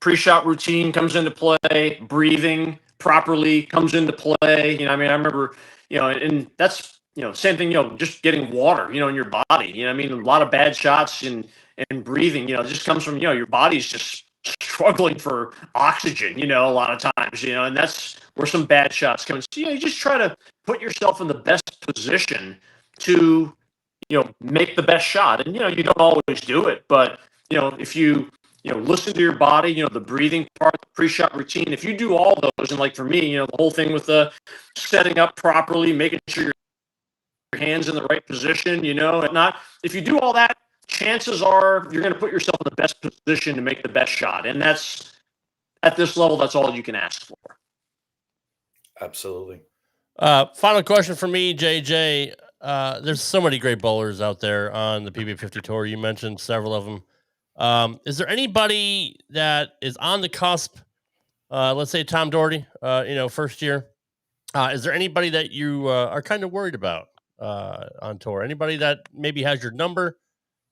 pre-shot routine comes into play, breathing properly comes into play. I remember, and that's, same thing, just getting water, in your body. A lot of bad shots and breathing, it just comes from, your body's just struggling for oxygen, a lot of times, and that's where some bad shots come in. So, you just try to put yourself in the best position to, make the best shot. And, you don't always do it, but, if you, listen to your body, the breathing part, the pre-shot routine. If you do all those, and like for me, the whole thing with the setting up properly, making sure your hands in the right position, and not, if you do all that, chances are you're going to put yourself in the best position to make the best shot. And that's, at this level, that's all you can ask for. Absolutely. Final question for me, JJ. There's so many great bowlers out there on the PBA50 tour. You mentioned several of them. Is there anybody that is on the cusp? Let's say Tom Doherty, first year. Is there anybody that you are kind of worried about on tour? Anybody that maybe has your number?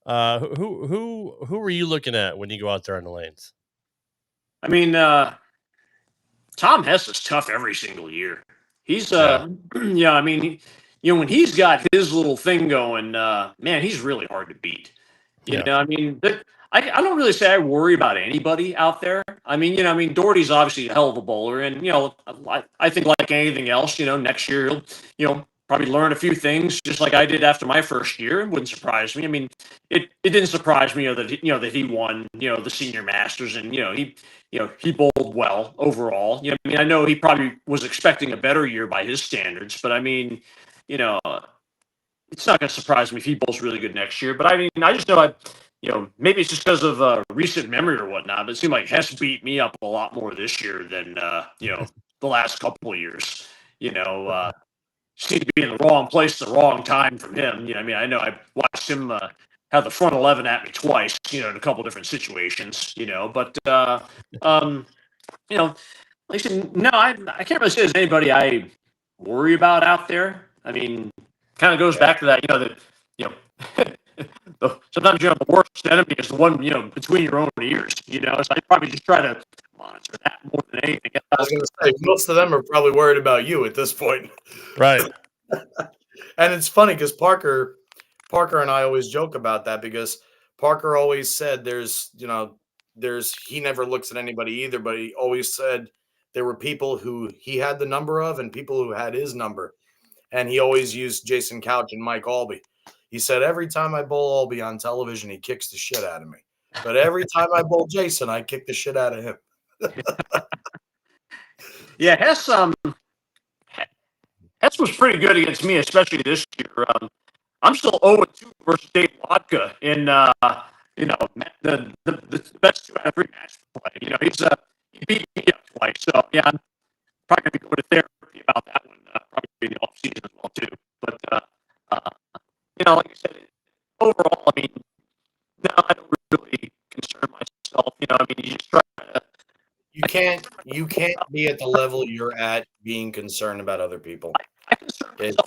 Who are you looking at when you go out there on the lanes? Tom Hess is tough every single year. He's when he's got his little thing going, man, he's really hard to beat. I don't really say I worry about anybody out there. Doherty's obviously a hell of a bowler, and I think like anything else, next year he'll probably learn a few things, just like I did after my first year. It wouldn't surprise me. It didn't surprise me that he won the senior masters, and he bowled well overall. I know he probably was expecting a better year by his standards, but it's not going to surprise me if he bowls really good next year. But I just know maybe it's just because of recent memory or whatnot, but it seemed like Hess beat me up a lot more this year than, the last couple of years. Seemed to be in the wrong place at the wrong time from him. I know I watched him have the front 11 at me twice, in a couple different situations, but, like I said, no, I can't really say there's anybody I worry about out there. Kind of goes back to that, sometimes the worst enemy is the one between your own ears. So I probably just try to monitor that more than anything else. I was going to say most of them are probably worried about you at this point, right? And it's funny because Parker and I always joke about that, because Parker always said he never looks at anybody either, but he always said there were people who he had the number of and people who had his number, and he always used Jason Couch and Mike Albee. He said, every time I bowl Albee on television, he kicks the shit out of me. But every time I bowl Jason, I kick the shit out of him. Yeah, Hess was pretty good against me, especially this year. I'm still 0-2 versus Dave Vodka in the best 2 out of 3 match play. He beat me up twice. So yeah, I'm probably going to go to therapy about that one. Probably in the off season as well too. But You can't be at the level you're at being concerned about other people. It's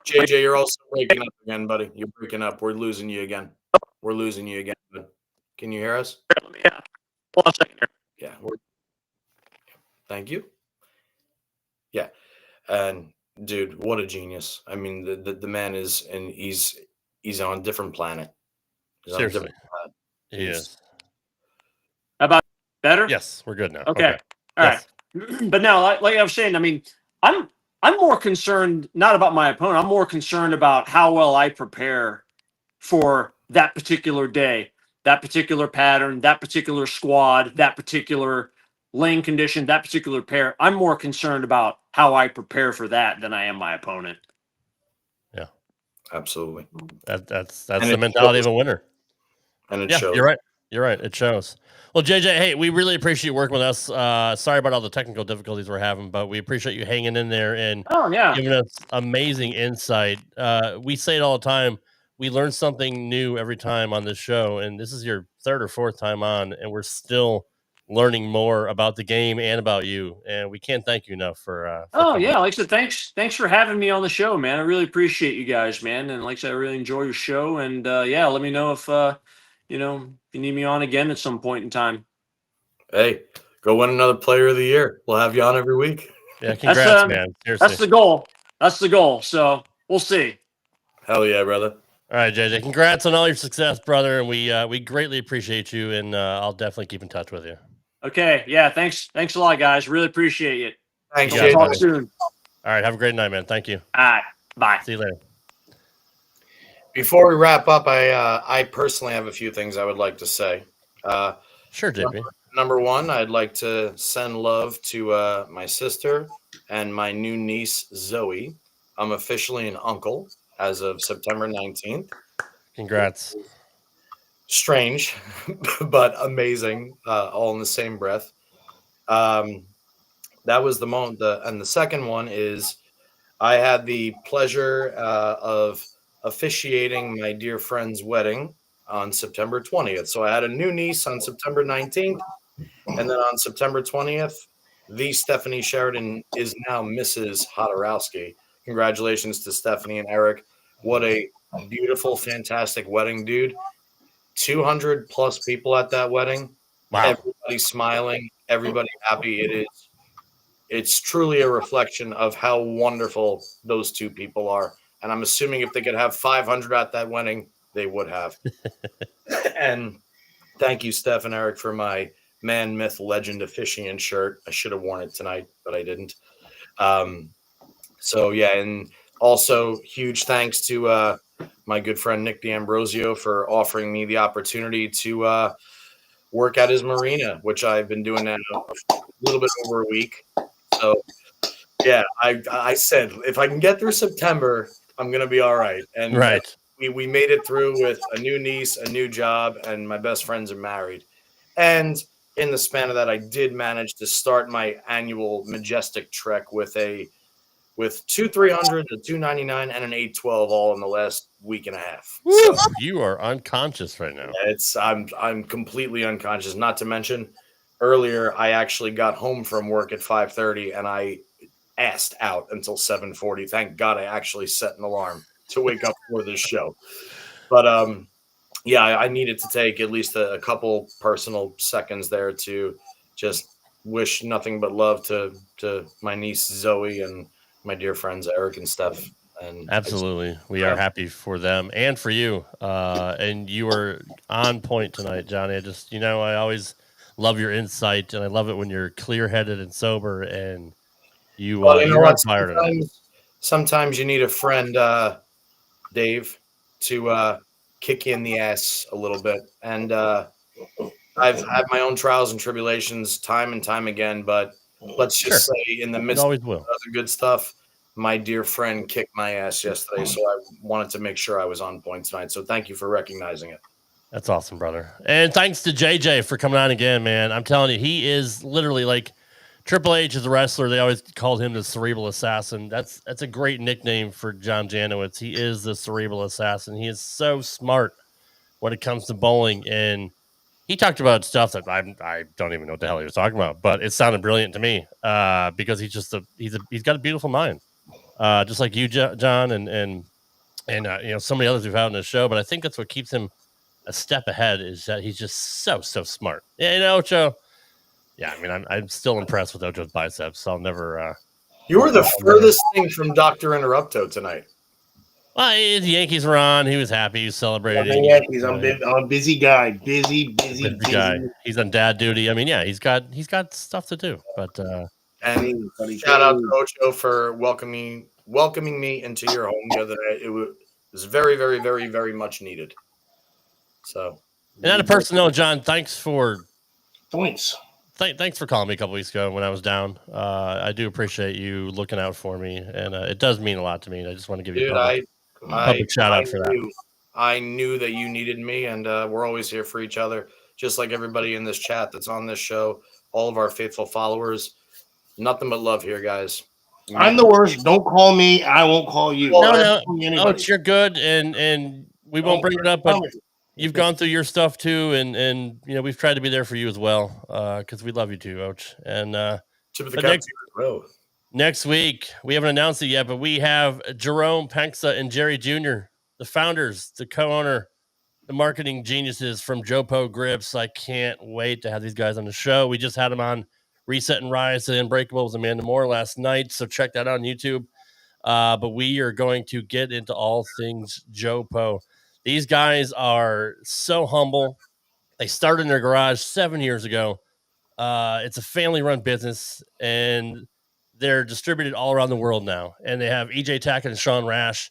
JJ, you're also breaking up again, buddy. You're breaking up. We're losing you again. Bud. Can you hear us? Yeah. Hold on a second here. Yeah. Thank you. Yeah. And dude, what a genius. I mean, the man is, and he's on a different planet. Seriously. He is. How about better? Yes, we're good now. Okay. All right. But now, like I was saying, I mean, I'm more concerned not about my opponent. I'm more concerned about how well I prepare for that particular day, that particular pattern, that particular squad, that particular lane condition, that particular pair. I'm more concerned about how I prepare for that than I am my opponent. Yeah, absolutely. That's the mentality of a winner. And it shows. You're right. It shows. Well, JJ, hey, we really appreciate you working with us. Sorry about all the technical difficulties we're having, but we appreciate you hanging in there and giving us amazing insight. We say it all the time. We learn something new every time on this show, and this is your third or fourth time on, and we're still learning more about the game and about you. And we can't thank you enough for like I said, thanks for having me on the show, man. I really appreciate you guys, man. And like I said, I really enjoy your show. And let me know if if you need me on again at some point in time. Hey, go win another Player of the Year. We'll have you on every week. Yeah, congrats, man. Seriously. That's the goal. So we'll see. Hell yeah, brother. All right, JJ. Congrats on all your success, brother. And we greatly appreciate you. And I'll definitely keep in touch with you. Okay. Yeah. Thanks a lot, guys. Really appreciate it. Thanks, JJ. Talk soon. All right. Have a great night, man. Thank you. All right. Bye. See you later. Before we wrap up, I personally have a few things I would like to say. Sure, JP. Number one, I'd like to send love to my sister and my new niece, Zoe. I'm officially an uncle as of September 19th. Congrats. Strange, but amazing, all in the same breath. That was the moment. And the second one is I had the pleasure of officiating my dear friend's wedding on September 20th. So I had a new niece on September 19th. And then on September 20th, the Stephanie Sheridan is now Mrs. Hodorowski. Congratulations to Stephanie and Eric. What a beautiful, fantastic wedding, dude. 200 plus people at that wedding. Wow. Everybody smiling, everybody happy. It's truly a reflection of how wonderful those two people are. And I'm assuming if they could have 500 at that wedding, they would have. And thank you, Steph and Eric, for my man, myth, legend officiant shirt. I should have worn it tonight, but I didn't. So, yeah, and also huge thanks to my good friend Nick D'Ambrosio for offering me the opportunity to work at his marina, which I've been doing now a little bit over a week. So, yeah, I said, if I can get through September, I'm going to be all right. And we made it through with a new niece, a new job, and my best friends are married. And in the span of that, I did manage to start my annual Majestic trek with two 300, a 299, and an 812 all in the last week and a half. So, you are unconscious right now. I'm completely unconscious. Not to mention, earlier I actually got home from work at 5:30 and I assed out until 7:40. Thank God I actually set an alarm to wake up for this show. But yeah, I needed to take at least a couple personal seconds there to just wish nothing but love to my niece Zoe and my dear friends Eric and Steph. And absolutely, we are happy for them and for you. And you were on point tonight, Johnny. I always love your insight, and I love it when you're clear-headed and sober. And you're on fire tonight. Sometimes you need a friend, Dave, to kick you in the ass a little bit. And I've had my own trials and tribulations time and time again, but let's just say in the midst of the good stuff, my dear friend kicked my ass yesterday. So I wanted to make sure I was on point tonight. So thank you for recognizing it. That's awesome, brother. And thanks to JJ for coming on again, man. I'm telling you, he is literally like Triple H is a wrestler. They always called him the Cerebral Assassin. That's a great nickname for John Janawicz. He is the Cerebral Assassin. He is so smart when it comes to bowling, and he talked about stuff that I don't even know what the hell he was talking about, but it sounded brilliant to me because he's got a beautiful mind, just like you, John, and so many others we've had on this show. But I think that's what keeps him a step ahead is that he's just so smart. Yeah, Ocho. Yeah, I mean, I'm still impressed with Ocho's biceps. I'll never. You were the furthest thing from Dr. Interrupto tonight. Well, the Yankees were on. He was happy. He was celebrating. Yankees. I'm a busy guy. Busy guy. He's on dad duty. I mean, yeah, he's got stuff to do. But and shout out to Ocho for welcoming me into your home the other night. It was very, very, very, very much needed. So, and on a personal note, John, thanks for calling me a couple weeks ago when I was down. I do appreciate you looking out for me, and it does mean a lot to me. I just want to give you a public shout out for that. I knew that you needed me, and we're always here for each other, just like everybody in this chat that's on this show, all of our faithful followers. Nothing but love here, guys. I'm the worst. Don't call me. I won't call you. No. You're good, and we won't bring it up, but you've gone through your stuff too, and we've tried to be there for you as well, because we love you too, Ouch. And next week we haven't announced it yet, but we have Jerome Penksa and Jerry Jr., the founders, the co-owner, the marketing geniuses from Jopo Grips. I can't wait to have these guys on the show. We just had them on Reset and Rise to Unbreakable with Amanda Moore last night, so check that out on YouTube. But we are going to get into all things Jopo. These guys are so humble. They started in their garage 7 years ago. It's a family-run business, and they're distributed all around the world now. And they have EJ Tackett and Sean Rash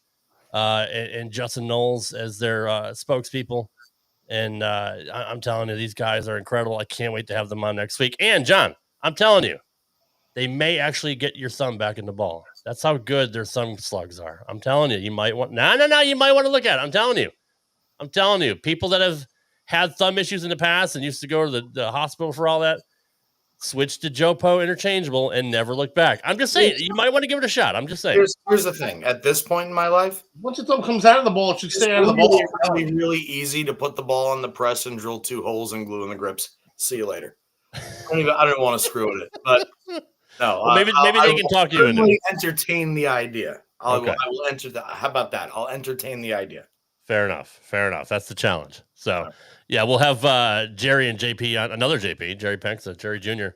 and Justin Knowles as their spokespeople. And I'm telling you, these guys are incredible. I can't wait to have them on next week. And, John, I'm telling you, they may actually get your thumb back in the ball. That's how good their thumb slugs are. I'm telling you, you might want you might want to look at it. I'm telling you, people that have had thumb issues in the past and used to go to the hospital for all that, switch to Jopo interchangeable and never look back. I'm just saying, you might want to give it a shot. I'm just saying. Here's the thing. At this point in my life, once the thumb comes out of the ball, it should stay out of the ball. It's really easy to put the ball on the press and drill 2 holes and glue in the grips. See you later. I don't want to screw with it, but no. Well, maybe they can talk you into it. Entertain the idea. I will enter that. How about that? I'll entertain the idea. Fair enough. That's the challenge. So, yeah, we'll have Jerry and JP on another JP, Jerry Penksa, Jerry Jr.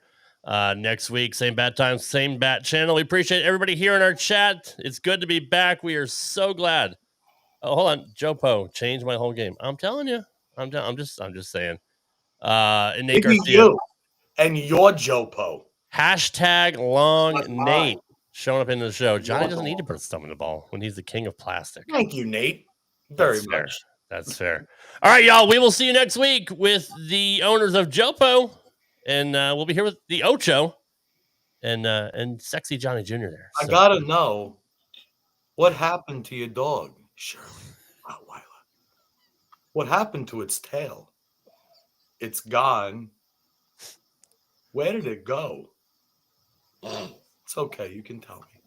Next week. Same bat time, same bat channel. We appreciate everybody here in our chat. It's good to be back. We are so glad. Oh, hold on, Jopo changed my whole game. I'm telling you. I'm just saying. And Nate Garcia. You and your Jopo. Hashtag long Nate showing up into the show. Johnny doesn't need to put his thumb in the ball when he's the king of plastic. Thank you, Nate. Very much. Fair. That's fair. All right, y'all. We will see you next week with the owners of Jopo, and we'll be here with the Ocho and sexy Johnny Jr. there. So. I gotta know what happened to your dog, Shirley Rottweiler. What happened to its tail? It's gone. Where did it go? It's okay. You can tell me.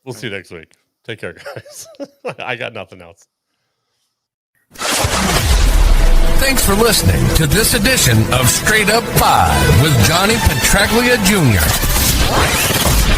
We'll see you next week. Take care, guys. I got nothing else. Thanks for listening to this edition of Straight Up 5 with Johnny Petraglia Jr.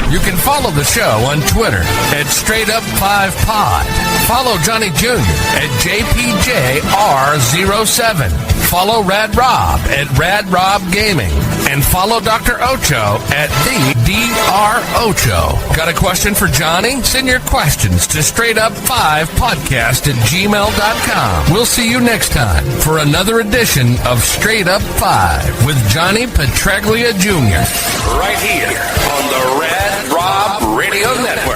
You can follow the show on Twitter at Straight Up 5 Pod. Follow Johnny Jr. at JPJR07. Follow Rad Rob at Rad Rob Gaming. And follow Dr. Ocho at the Dr. Ocho. Got a question for Johnny? Send your questions to straightup5podcast@gmail.com. We'll see you next time for another edition of Straight Up 5 with Johnny Petraglia Jr. Right here on the Rad Rob Radio Network.